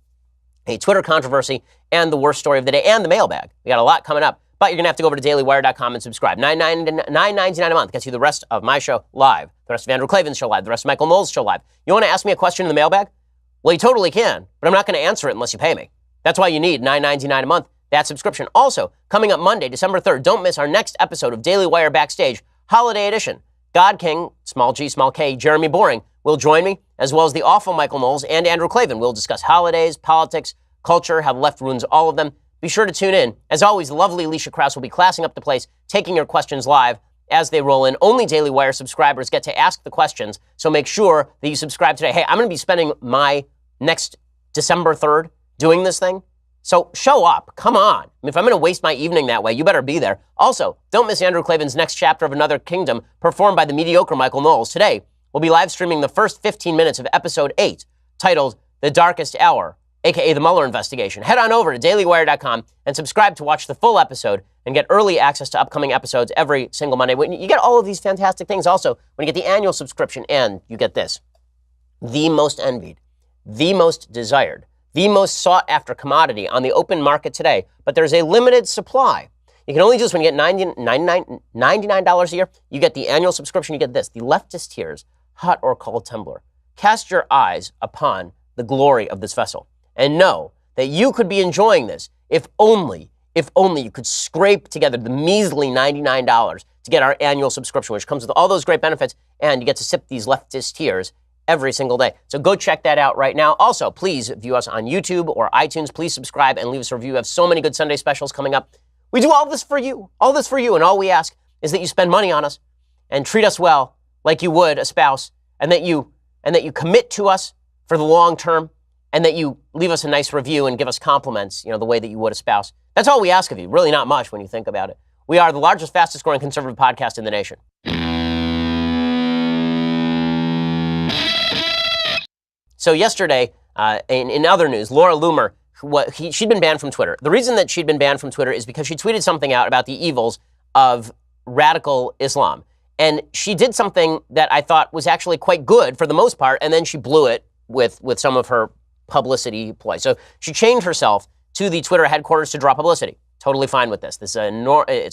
a Twitter controversy and the worst story of the day and the mailbag. We got a lot coming up, but you're going to have to go over to dailywire.com and subscribe. $9.99 a month gets you the rest of my show live, the rest of Andrew Klavan's show live, the rest of Michael Knowles' show live. You want to ask me a question in the mailbag? Well, you totally can, but I'm not going to answer it unless you pay me. That's why you need $9.99 a month, that subscription. Also, coming up Monday, December 3rd, don't miss our next episode of Daily Wire Backstage, Holiday Edition. God King, small g, small k, Jeremy Boring will join me, as well as the awful Michael Knowles and Andrew Klavan. We'll discuss holidays, politics, culture, how the left ruins all of them. Be sure to tune in. As always, the lovely Alicia Krause will be classing up the place, taking your questions live as they roll in. Only Daily Wire subscribers get to ask the questions, so make sure that you subscribe today. Hey, I'm going to be spending my next December 3rd doing this thing, so show up. Come on. I mean, if I'm going to waste my evening that way, you better be there. Also, don't miss Andrew Klavan's next chapter of Another Kingdom, performed by the mediocre Michael Knowles. Today, we'll be live streaming the first 15 minutes of episode 8, titled The Darkest Hour, aka the Mueller investigation. Head on over to dailywire.com and subscribe to watch the full episode and get early access to upcoming episodes every single Monday. You get all of these fantastic things also when you get the annual subscription, and you get this: the most envied, the most desired, the most sought after commodity on the open market today, but there's a limited supply. You can only do this when you get $99 a year. You get the annual subscription, you get this: the leftist tears, hot or cold tumbler. Cast your eyes upon the glory of this vessel and know that you could be enjoying this if only if only you could scrape together the measly $99 to get our annual subscription, which comes with all those great benefits, and you get to sip these leftist tears every single day. So go check that out right now. Also, please view us on YouTube or iTunes. Please subscribe and leave us a review. We have so many good Sunday specials coming up. We do all this for you, and all we ask is that you spend money on us and treat us well like you would a spouse, and that you commit to us for the long term, and that you leave us a nice review and give us compliments, the way that you would a spouse. That's all we ask of you. Really not much when you think about it. We are the largest, fastest growing conservative podcast in the nation. So yesterday, in other news, Laura Loomer, she'd been banned from Twitter. The reason that she'd been banned from Twitter is because she tweeted something out about the evils of radical Islam. And she did something that I thought was actually quite good for the most part, and then she blew it with some of her publicity ploy. So she chained herself to the Twitter headquarters to draw publicity. Totally fine with this. It's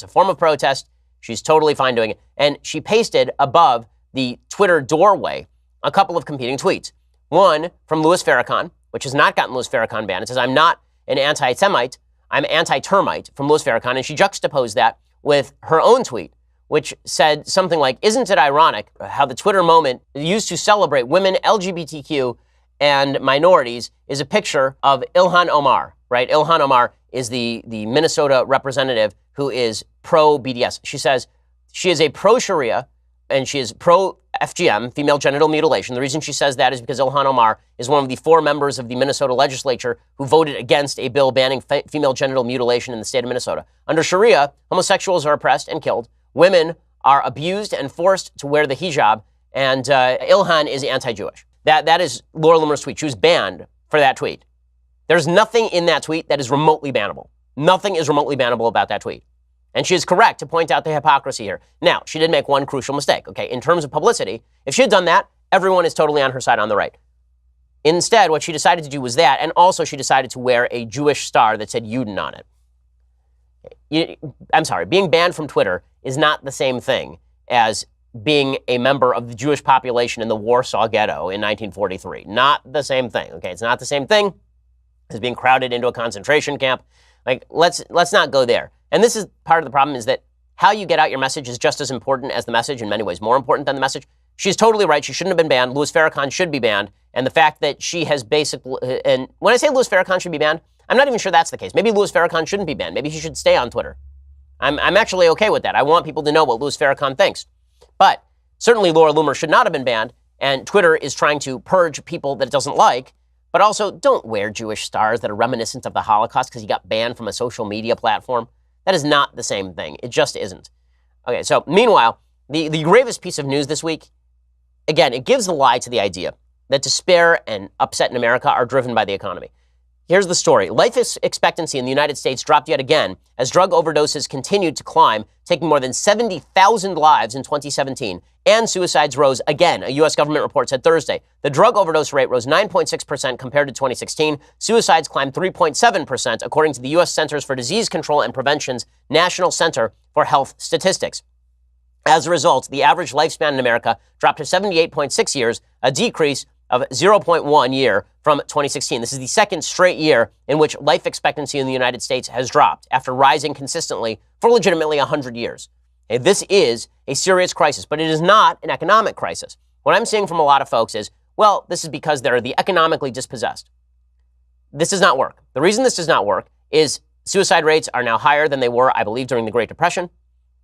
a form of protest. She's totally fine doing it. And she pasted above the Twitter doorway a couple of competing tweets. One from Louis Farrakhan, which has not gotten Louis Farrakhan banned. It says, "I'm not an anti-Semite, I'm anti-termite," from Louis Farrakhan. And she juxtaposed that with her own tweet, which said something like, "Isn't it ironic how the Twitter moment used to celebrate women, LGBTQ, and minorities is a picture of Ilhan Omar," right? Ilhan Omar is the Minnesota representative who is pro-BDS. She says she is a pro-Sharia and she is pro-FGM, female genital mutilation. The reason she says that is because Ilhan Omar is one of the 4 members of the Minnesota legislature who voted against a bill banning female genital mutilation in the state of Minnesota. Under Sharia, homosexuals are oppressed and killed. Women are abused and forced to wear the hijab, and Ilhan is anti-Jewish. That is Laura Loomer's tweet. She was banned for that tweet. There's nothing in that tweet that is remotely bannable. Nothing is remotely bannable about that tweet. And she is correct to point out the hypocrisy here. Now, she did make one crucial mistake, okay? In terms of publicity, if she had done that, everyone is totally on her side on the right. Instead, what she decided to do was that, and also she decided to wear a Jewish star that said Yuden on it. I'm sorry, being banned from Twitter is not the same thing as being a member of the Jewish population in the Warsaw Ghetto in 1943. Not the same thing, okay? It's not the same thing as being crowded into a concentration camp. Like, let's not go there. And this is part of the problem, is that how you get out your message is just as important as the message, in many ways more important than the message. She's totally right. She shouldn't have been banned. Louis Farrakhan should be banned. And the fact that she has basically, and when I say Louis Farrakhan should be banned, I'm not even sure that's the case. Maybe Louis Farrakhan shouldn't be banned. Maybe he should stay on Twitter. I'm actually okay with that. I want people to know what Louis Farrakhan thinks. But certainly Laura Loomer should not have been banned, and Twitter is trying to purge people that it doesn't like. But also, don't wear Jewish stars that are reminiscent of the Holocaust because you got banned from a social media platform. That is not the same thing. It just isn't. Okay, so meanwhile, the gravest piece of news this week, again, it gives the lie to the idea that despair and upset in America are driven by the economy. Here's the story. Life expectancy in the United States dropped yet again as drug overdoses continued to climb, taking more than 70,000 lives in 2017, and suicides rose again, a U.S. government report said Thursday. The drug overdose rate rose 9.6% compared to 2016. Suicides climbed 3.7%, according to the U.S. Centers for Disease Control and Prevention's National Center for Health Statistics. As a result, the average lifespan in America dropped to 78.6 years, a decrease of 0.1 year from 2016. This is the second straight year in which life expectancy in the United States has dropped after rising consistently for legitimately 100 years. Okay, this is a serious crisis, but it is not an economic crisis. What I'm seeing from a lot of folks is, well, this is because they're the economically dispossessed. This does not work. The reason this does not work is suicide rates are now higher than they were, I believe, during the Great Depression.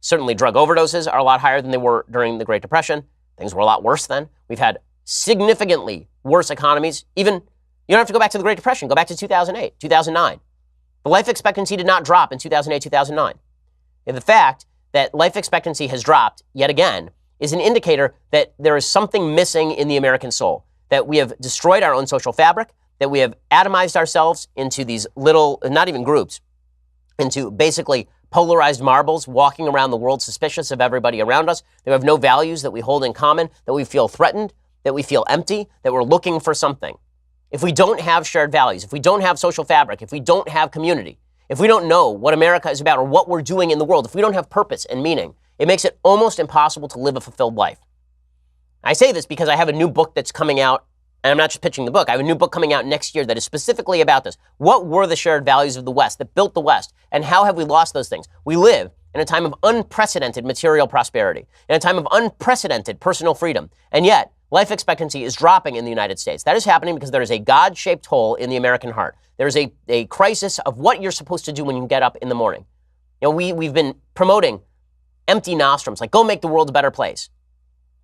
Certainly drug overdoses are a lot higher than they were during the Great Depression. Things were a lot worse then. We've had significantly worse economies. Even, you don't have to go back to the Great Depression. Go back to 2008, 2009. The life expectancy did not drop in 2008, 2009. And the fact that life expectancy has dropped yet again is an indicator that there is something missing in the American soul, that we have destroyed our own social fabric, that we have atomized ourselves into these little, not even groups, into basically polarized marbles walking around the world suspicious of everybody around us, that we have no values that we hold in common, that we feel threatened, that we feel empty, that we're looking for something. If we don't have shared values, if we don't have social fabric, if we don't have community, if we don't know what America is about or what we're doing in the world, if we don't have purpose and meaning, it makes it almost impossible to live a fulfilled life. I say this because I have a new book that's coming out And I'm not just pitching the book. I have a new book coming out next year that is specifically about this. What were the shared values of the West that built the West? And how have we lost those things? We live in a time of unprecedented material prosperity, in a time of unprecedented personal freedom. And yet, life expectancy is dropping in the United States. That is happening because there is a God-shaped hole in the American heart. There is a crisis of what you're supposed to do when you get up in the morning. You know, we've been promoting empty nostrums, like go make the world a better place.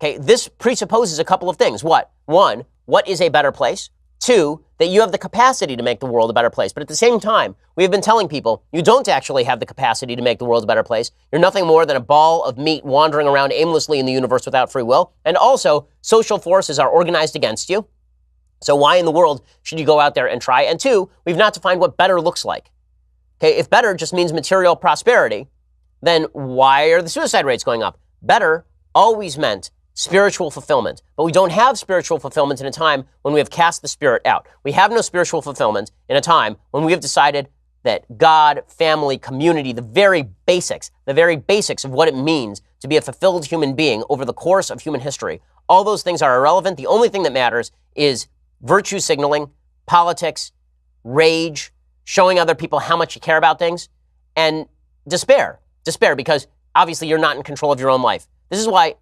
Okay, this presupposes a couple of things. What? One, what is a better place? Two, that you have the capacity to make the world a better place. But at the same time, we have been telling people you don't actually have the capacity to make the world a better place. You're nothing more than a ball of meat wandering around aimlessly in the universe without free will. And also, social forces are organized against you. So why in the world should you go out there and try? And two, we've not defined what better looks like. Okay, if better just means material prosperity, then why are the suicide rates going up? Better always meant spiritual fulfillment. But we don't have spiritual fulfillment in a time when we have cast the spirit out. We have no spiritual fulfillment in a time when we have decided that God, family, community, the very basics of what it means to be a fulfilled human being over the course of human history, all those things are irrelevant. The only thing that matters is virtue signaling, politics, rage, showing other people how much you care about things, and despair. Despair because obviously you're not in control of your own life. This is why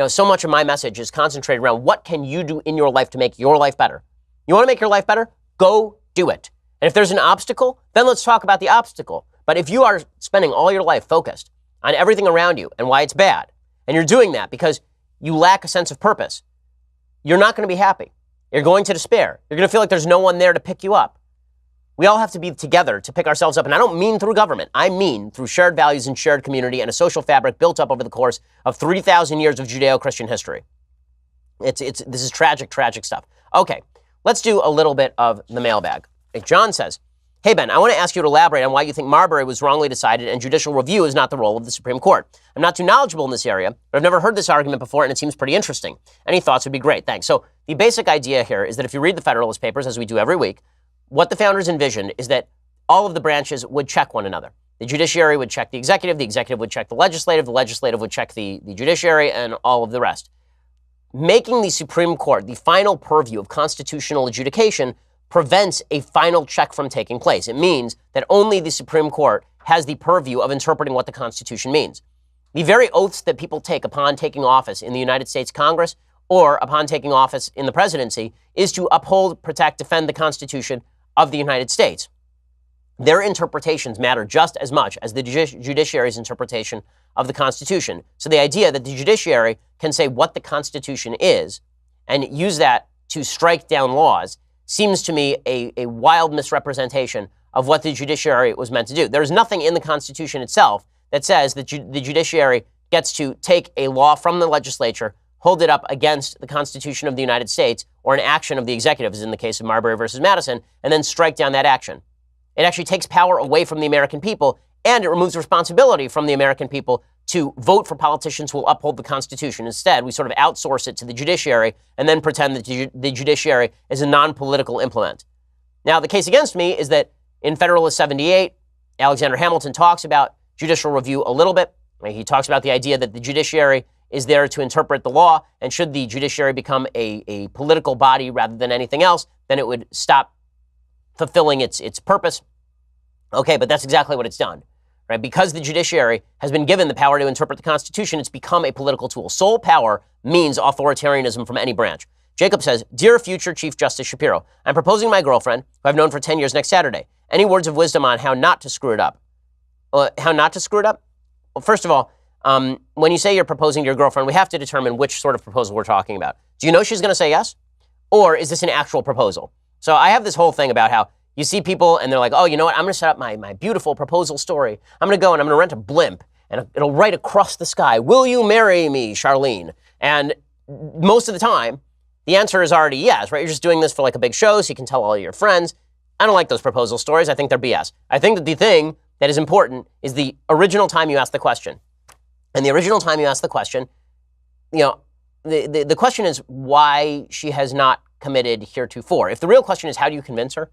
so much of my message is concentrated around what can you do in your life to make your life better. You want to make your life better? Go do it. And if there's an obstacle, then let's talk about the obstacle. But if you are spending all your life focused on everything around you and why it's bad, and you're doing that because you lack a sense of purpose, you're not going to be happy. You're going to despair. You're going to feel like there's no one there to pick you up. We all have to be together to pick ourselves up. And I don't mean through government. I mean through shared values and shared community and a social fabric built up over the course of 3,000 years of Judeo-Christian history. This is tragic, tragic stuff. Okay, let's do a little bit of the mailbag. John says, hey, Ben, I want to ask you to elaborate on why you think Marbury was wrongly decided and judicial review is not the role of the Supreme Court. I'm not too knowledgeable in this area, but I've never heard this argument before, and it seems pretty interesting. Any thoughts would be great. Thanks. So the basic idea here is that if you read the Federalist Papers, as we do every week, what the founders envisioned is that all of the branches would check one another. The judiciary would check the executive would check the legislative would check the judiciary, and all of the rest. Making the Supreme Court the final purview of constitutional adjudication prevents a final check from taking place. It means that only the Supreme Court has the purview of interpreting what the Constitution means. The very oaths that people take upon taking office in the United States Congress or upon taking office in the presidency is to uphold, protect, defend the Constitution of the United States. Their interpretations matter just as much as the judiciary's interpretation of the Constitution. So the idea that the judiciary can say what the Constitution is and use that to strike down laws seems to me a wild misrepresentation of what the judiciary was meant to do. There's nothing in the Constitution itself that says that the judiciary gets to take a law from the legislature, hold it up against the Constitution of the United States or an action of the executive, as in the case of Marbury versus Madison, and then strike down that action. It actually takes power away from the American people, and it removes responsibility from the American people to vote for politicians who will uphold the Constitution. Instead, we sort of outsource it to the judiciary and then pretend that the judiciary is a non-political implement. Now, the case against me is that in Federalist 78, Alexander Hamilton talks about judicial review a little bit. He talks about the idea that the judiciary is there to interpret the law, and should the judiciary become a political body rather than anything else, then it would stop fulfilling its purpose. Okay, but that's exactly what it's done, right? Because the judiciary has been given the power to interpret the Constitution, it's become a political tool. Sole power means authoritarianism from any branch. Jacob says, Dear future Chief Justice Shapiro, I'm proposing my girlfriend, who I've known for 10 years next Saturday. Any words of wisdom on how not to screw it up? How not to screw it up? Well, first of all, when you say you're proposing to your girlfriend, we have to determine which sort of proposal we're talking about. Do you know she's going to say yes? Or is this an actual proposal? So I have this whole thing about how you see people and they're like, oh, you know what? I'm going to set up my beautiful proposal story. I'm going to go and I'm going to rent a blimp and it'll write across the sky, will you marry me, Charlene? And most of the time, the answer is already yes, right? You're just doing this for like a big show so you can tell all your friends. I don't like those proposal stories. I think they're BS. I think that the thing that is important is the original time you ask the question. And the original time you ask the question, the question is why she has not committed heretofore. If the real question is how do you convince her,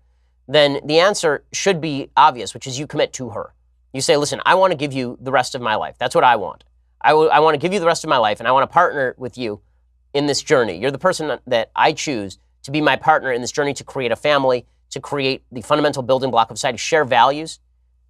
then the answer should be obvious, which is you commit to her. You say, listen, I want to give you the rest of my life. That's what I want. I want to give you the rest of my life, and I want to partner with you in this journey. You're the person that I choose to be my partner in this journey to create a family, to create the fundamental building block of society, share values,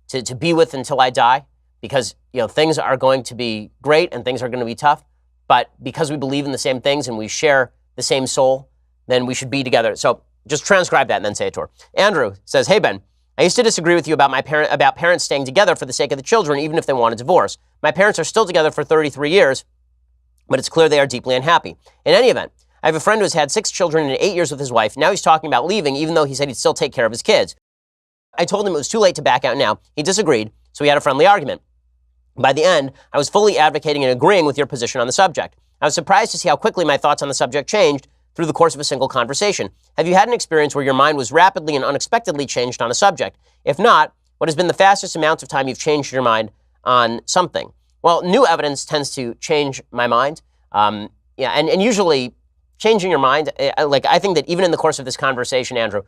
to be with until I die, because things are going to be great and things are going to be tough, but because we believe in the same things and we share the same soul, then we should be together. So just transcribe that and then say it to her. Andrew says, hey, Ben, I used to disagree with you about parents staying together for the sake of the children, even if they want a divorce. My parents are still together for 33 years, but it's clear they are deeply unhappy. In any event, I have a friend who has had 6 children in 8 years with his wife. Now he's talking about leaving, even though he said he'd still take care of his kids. I told him it was too late to back out now. He disagreed, so we had a friendly argument. By the end, I was fully advocating and agreeing with your position on the subject. I was surprised to see how quickly my thoughts on the subject changed through the course of a single conversation. Have you had an experience where your mind was rapidly and unexpectedly changed on a subject? If not, what has been the fastest amount of time you've changed your mind on something? Well, new evidence tends to change my mind. And usually changing your mind, I think that even in the course of this conversation, Andrew,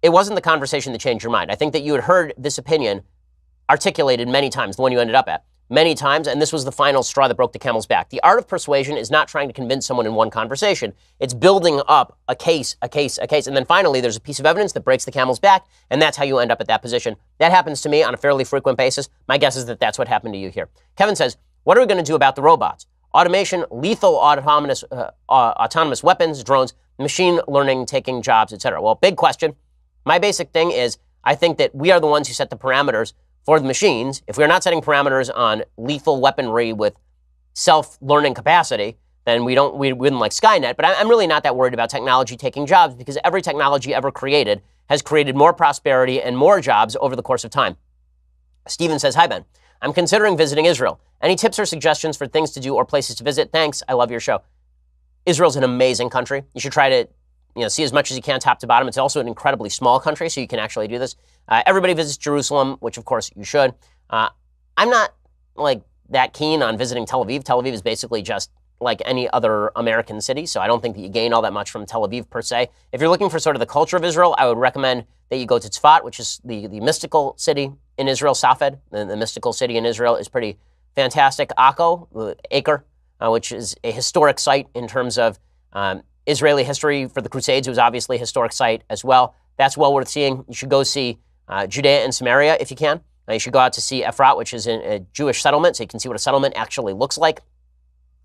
it wasn't the conversation that changed your mind. I think that you had heard this opinion articulated many times, the one you ended up at, many times, and this was the final straw that broke the camel's back. The art of persuasion is not trying to convince someone in one conversation. It's building up a case, and then finally there's a piece of evidence that breaks the camel's back, and that's how you end up at that position. That happens to me on a fairly frequent basis. My guess is that that's what happened to you here. Kevin says, what are we going to do about the robots? Automation, lethal autonomous weapons, drones, machine learning taking jobs, etc. Well, big question. My basic thing is, I think that we are the ones who set the parameters for the machines. If we're not setting parameters on lethal weaponry with self-learning capacity, then we wouldn't like Skynet. But I'm really not that worried about technology taking jobs, because every technology ever created has created more prosperity and more jobs over the course of time. Steven says, hi, Ben. I'm considering visiting Israel. Any tips or suggestions for things to do or places to visit? Thanks. I love your show. Israel's an amazing country. You should try to see as much as you can top to bottom. It's also an incredibly small country, so you can actually do this. Everybody visits Jerusalem, which of course you should. I'm not that keen on visiting Tel Aviv. Tel Aviv is basically just like any other American city, so I don't think that you gain all that much from Tel Aviv per se. If you're looking for sort of the culture of Israel, I would recommend that you go to Tzfat, which is the mystical city in Israel. Safed, the mystical city in Israel, is pretty fantastic. Akko, Acre, which is a historic site in terms of Israeli history for the Crusades. It was obviously a historic site as well. That's well worth seeing. You should go see Judea and Samaria if you can. You should go out to see Efrat, which is a Jewish settlement, so you can see what a settlement actually looks like.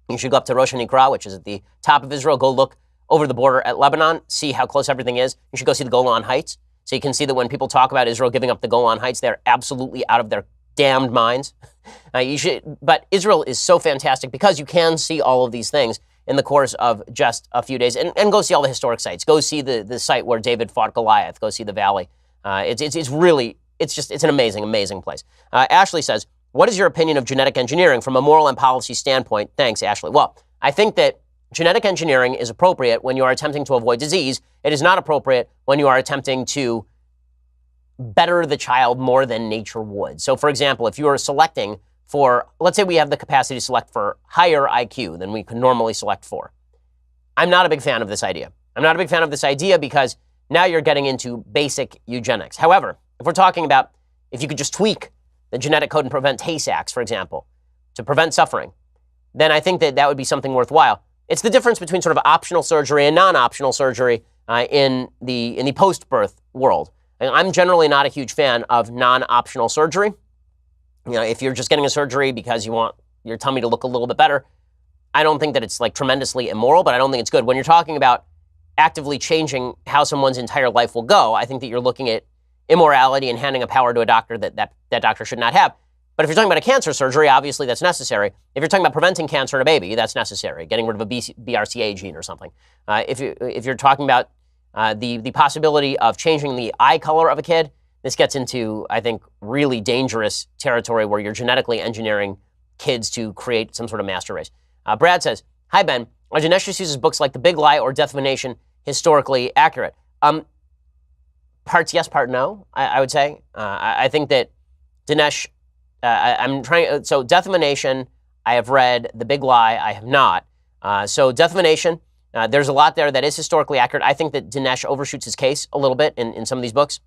You should go up to Rosh Hanikra, which is at the top of Israel. Go look over the border at Lebanon, see how close everything is. You should go see the Golan Heights, so you can see that when people talk about Israel giving up the Golan Heights, they're absolutely out of their damned minds. But Israel is so fantastic because you can see all of these things in the course of just a few days, and go see all the historic sites. Go see the site where David fought Goliath. Go see the valley. It's an amazing place. Ashley says, what is your opinion of genetic engineering from a moral and policy standpoint? Thanks, Ashley. Well, I think that genetic engineering is appropriate when you are attempting to avoid disease. It is not appropriate when you are attempting to better the child more than nature would. So, for example, if you are selecting for, let's say we have the capacity to select for higher IQ than we could normally select for. I'm not a big fan of this idea. I'm not a big fan of this idea because now you're getting into basic eugenics. However, if we're talking about if you could just tweak the genetic code and prevent Tay-Sachs, for example, to prevent suffering, then I think that would be something worthwhile. It's the difference between sort of optional surgery and non-optional surgery in the post-birth world. And I'm generally not a huge fan of non-optional surgery. If you're just getting a surgery because you want your tummy to look a little bit better, I don't think that it's tremendously immoral, but I don't think it's good. When you're talking about actively changing how someone's entire life will go, I think that you're looking at immorality and handing a power to a doctor that doctor should not have. But if you're talking about a cancer surgery, obviously that's necessary. If you're talking about preventing cancer in a baby, that's necessary. Getting rid of a BRCA gene or something. If you're talking about the possibility of changing the eye color of a kid, this gets into, I think, really dangerous territory where you're genetically engineering kids to create some sort of master race. Brad says, hi, Ben. Are Dinesh D'Souza's books like The Big Lie or Death of a Nation historically accurate? Parts yes, part no, I would say. I think that Dinesh, so Death of a Nation, I have read. The Big Lie, I have not. So Death of a Nation, there's a lot there that is historically accurate. I think that Dinesh overshoots his case a little bit in some of these books.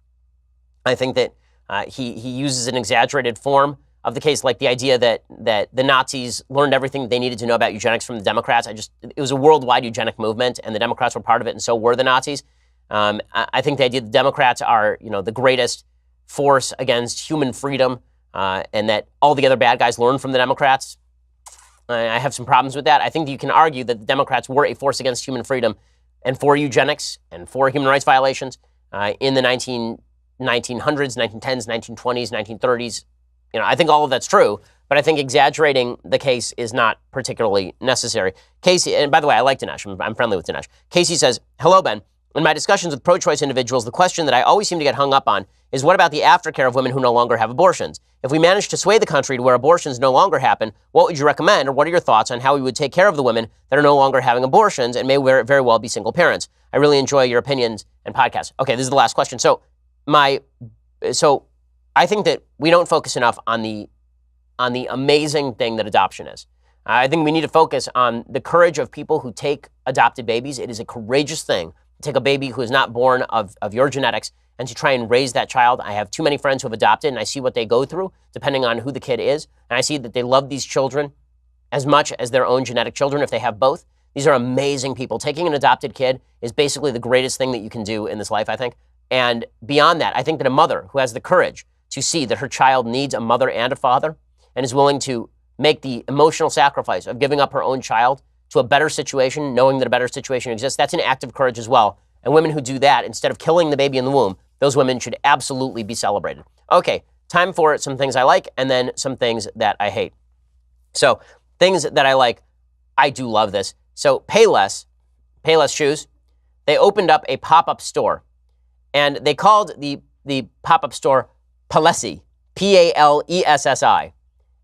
I think that he uses an exaggerated form of the case, like the idea that the Nazis learned everything they needed to know about eugenics from the Democrats. It was a worldwide eugenic movement, and the Democrats were part of it, and so were the Nazis. I think the idea that the Democrats are, the greatest force against human freedom, and that all the other bad guys learned from the Democrats. I have some problems with that. I think that you can argue that the Democrats were a force against human freedom and for eugenics and for human rights violations in the 1900s, 1910s, 1920s, 1930s. I think all of that's true, but I think exaggerating the case is not particularly necessary. Casey, and by the way, I like Dinesh. I'm friendly with Dinesh. Casey says, hello, Ben. In my discussions with pro-choice individuals, the question that I always seem to get hung up on is what about the aftercare of women who no longer have abortions? If we manage to sway the country to where abortions no longer happen, what would you recommend, or what are your thoughts on how we would take care of the women that are no longer having abortions and may very well be single parents? I really enjoy your opinions and podcasts. Okay, this is the last question. So I think that we don't focus enough on the amazing thing that adoption is. I think we need to focus on the courage of people who take adopted babies. It is a courageous thing to take a baby who is not born of your genetics and to try and raise that child. I have too many friends who have adopted, and I see what they go through depending on who the kid is. And I see that they love these children as much as their own genetic children if they have both. These are amazing people. Taking an adopted kid is basically the greatest thing that you can do in this life, I think. And beyond that, I think that a mother who has the courage to see that her child needs a mother and a father and is willing to make the emotional sacrifice of giving up her own child to a better situation, knowing that a better situation exists, that's an act of courage as well. And women who do that, instead of killing the baby in the womb, those women should absolutely be celebrated. Okay, time for some things I like and then some things that I hate. So things that I like, I do love this. So Payless Shoes, they opened up a pop-up store. And they called the pop-up store Palessi, P-A-L-E-S-S-I.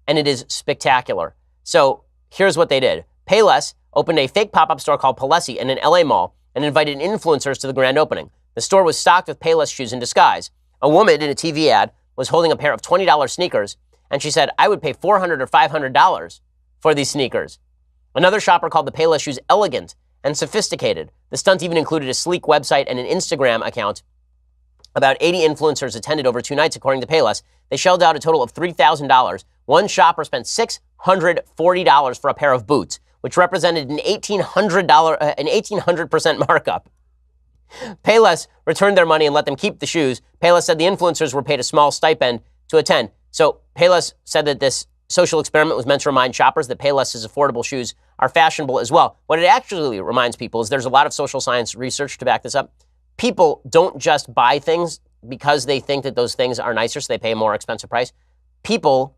And it is spectacular. So here's what they did. Payless opened a fake pop-up store called Palessi in an LA mall and invited influencers to the grand opening. The store was stocked with Payless shoes in disguise. A woman in a TV ad was holding a pair of $20 sneakers, and she said, I would pay $400 or $500 for these sneakers. Another shopper called the Payless shoes elegant and sophisticated. The stunt even included a sleek website and an Instagram account. About 80 influencers attended over 2 nights, according to Payless. They shelled out a total of $3,000. One shopper spent $640 for a pair of boots, which represented an $1,800% markup. Payless returned their money and let them keep the shoes. Payless said the influencers were paid a small stipend to attend. So Payless said that this social experiment was meant to remind shoppers that Payless's affordable shoes are fashionable as well. What it actually reminds people is there's a lot of social science research to back this up. People don't just buy things because they think that those things are nicer, so they pay a more expensive price. People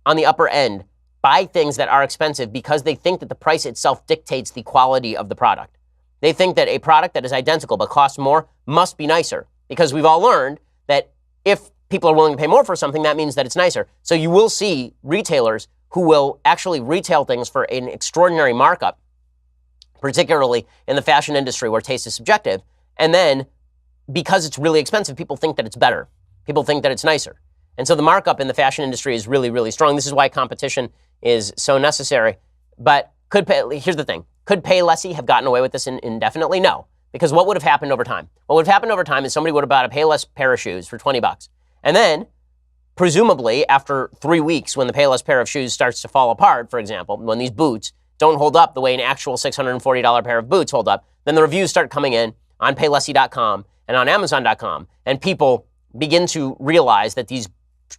on the upper end buy things that are expensive because they think that the price itself dictates the quality of the product. They think that a product that is identical but costs more must be nicer, because we've all learned that if people are willing to pay more for something, that means that it's nicer. So you will see retailers who will actually retail things for an extraordinary markup, particularly in the fashion industry where taste is subjective. And then, because it's really expensive, people think that it's better. People think that it's nicer. And so the markup in the fashion industry is really, really strong. This is why competition is so necessary. But here's the thing. Could Payless have gotten away with this indefinitely? No. Because what would have happened over time? What would have happened over time is somebody would have bought a Payless pair of shoes for $20. And then, presumably, after 3 weeks, when the Payless pair of shoes starts to fall apart, for example, when these boots don't hold up the way an actual $640 pair of boots hold up, then the reviews start coming in on Paylessy.com and on Amazon.com, and people begin to realize that these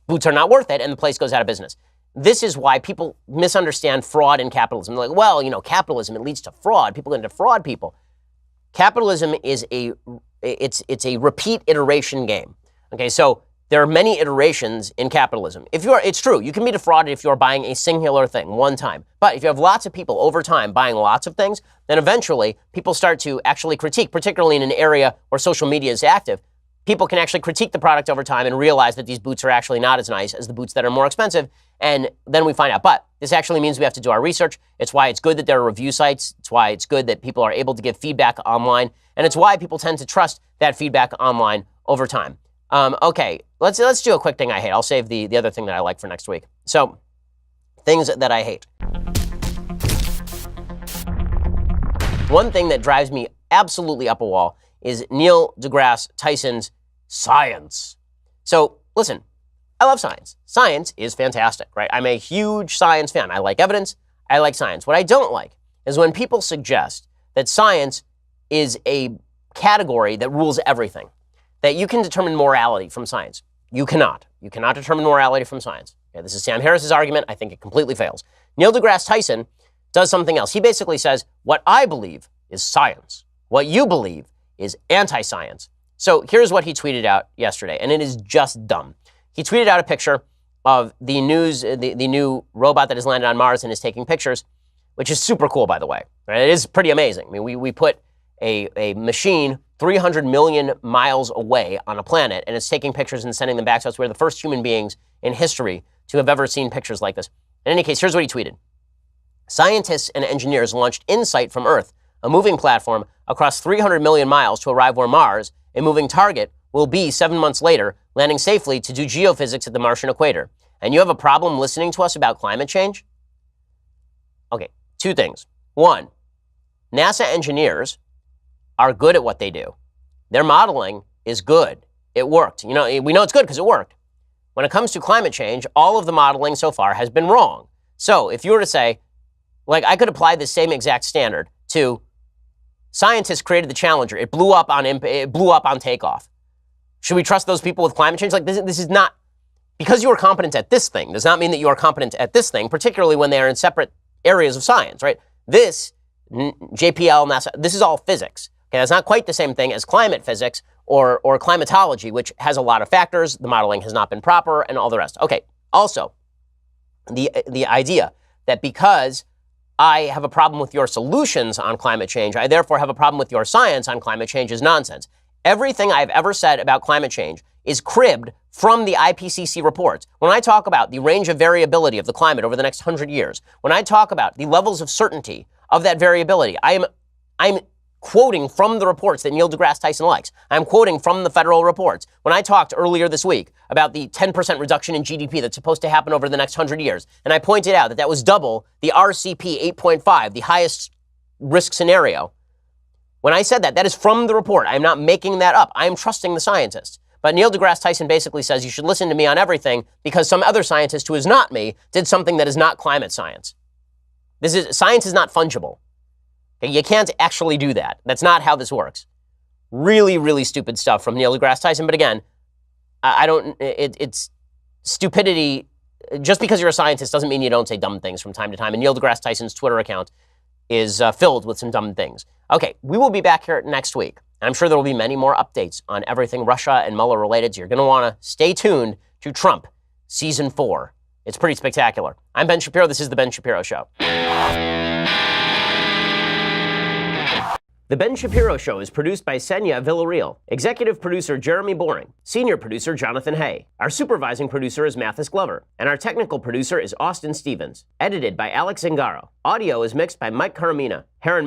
boots are not worth it, and the place goes out of business. This is why people misunderstand fraud in capitalism. They're like, well, capitalism, it leads to fraud. People are going to defraud people. Capitalism is it's a repeat iteration game. Okay, so there are many iterations in capitalism. It's true, you can be defrauded if you're buying a singular thing one time. But if you have lots of people over time buying lots of things, then eventually people start to actually critique, particularly in an area where social media is active. People can actually critique the product over time and realize that these boots are actually not as nice as the boots that are more expensive. And then we find out. But this actually means we have to do our research. It's why it's good that there are review sites. It's why it's good that people are able to give feedback online. And it's why people tend to trust that feedback online over time. Okay, let's do a quick thing I hate. I'll save the other thing that I like for next week. So, things that I hate. One thing that drives me absolutely up a wall is Neil deGrasse Tyson's science. So, listen, I love science. Science is fantastic, right? I'm a huge science fan. I like evidence. I like science. What I don't like is when people suggest that science is a category that rules everything, that you can determine morality from science. You cannot. You cannot determine morality from science. Okay, this is Sam Harris's argument. I think it completely fails. Neil deGrasse Tyson does something else. He basically says, what I believe is science. What you believe is anti-science. So here's what he tweeted out yesterday, and it is just dumb. He tweeted out a picture of the new robot that has landed on Mars and is taking pictures, which is super cool, by the way. Right? It is pretty amazing. I mean, we put a machine 300 million miles away on a planet, and it's taking pictures and sending them back to us. We're the first human beings in history to have ever seen pictures like this. In any case, here's what he tweeted. Scientists and engineers launched InSight from Earth, a moving platform across 300 million miles to arrive where Mars, a moving target, will be 7 months later, landing safely to do geophysics at the Martian equator. And you have a problem listening to us about climate change? Okay, two things. One, NASA engineers are good at what they do. Their modeling is good. It worked. You know, we know it's good because it worked. When it comes to climate change, all of the modeling so far has been wrong. So if you were to say, like, I could apply the same exact standard to scientists created the Challenger. It blew up on takeoff. Should we trust those people with climate change? Like, this is not, because you are competent at this thing does not mean that you are competent at this thing, particularly when they are in separate areas of science, right? This, JPL, NASA, this is all physics. Okay, that's not quite the same thing as climate physics or climatology, which has a lot of factors. The modeling has not been proper and all the rest. Okay, also, the idea that because I have a problem with your solutions on climate change, I therefore have a problem with your science on climate change is nonsense. Everything I've ever said about climate change is cribbed from the IPCC reports. When I talk about the range of variability of the climate over the next 100 years, when I talk about the levels of certainty of that variability, I'm quoting from the reports that Neil deGrasse Tyson likes. I'm quoting from the federal reports. When I talked earlier this week about the 10% reduction in GDP that's supposed to happen over the next 100 years, and I pointed out that that was double the RCP 8.5, the highest risk scenario. When I said that, that is from the report. I'm not making that up. I'm trusting the scientists. But Neil deGrasse Tyson basically says you should listen to me on everything because some other scientist who is not me did something that is not climate science. Science is not fungible. Okay, you can't actually do that. That's not how this works. Really, really stupid stuff from Neil deGrasse Tyson. But again, it's stupidity. Just because you're a scientist doesn't mean you don't say dumb things from time to time. And Neil deGrasse Tyson's Twitter account is filled with some dumb things. Okay, we will be back here next week. I'm sure there will be many more updates on everything Russia and Mueller related. So you're going to want to stay tuned to Trump Season 4. It's pretty spectacular. I'm Ben Shapiro. This is The Ben Shapiro Show. The Ben Shapiro Show is produced by Senya Villarreal, executive producer Jeremy Boring, senior producer Jonathan Hay. Our supervising producer is Mathis Glover, and our technical producer is Austin Stevens. Edited by Alex Zingaro. Audio is mixed by Mike Caramina. Heron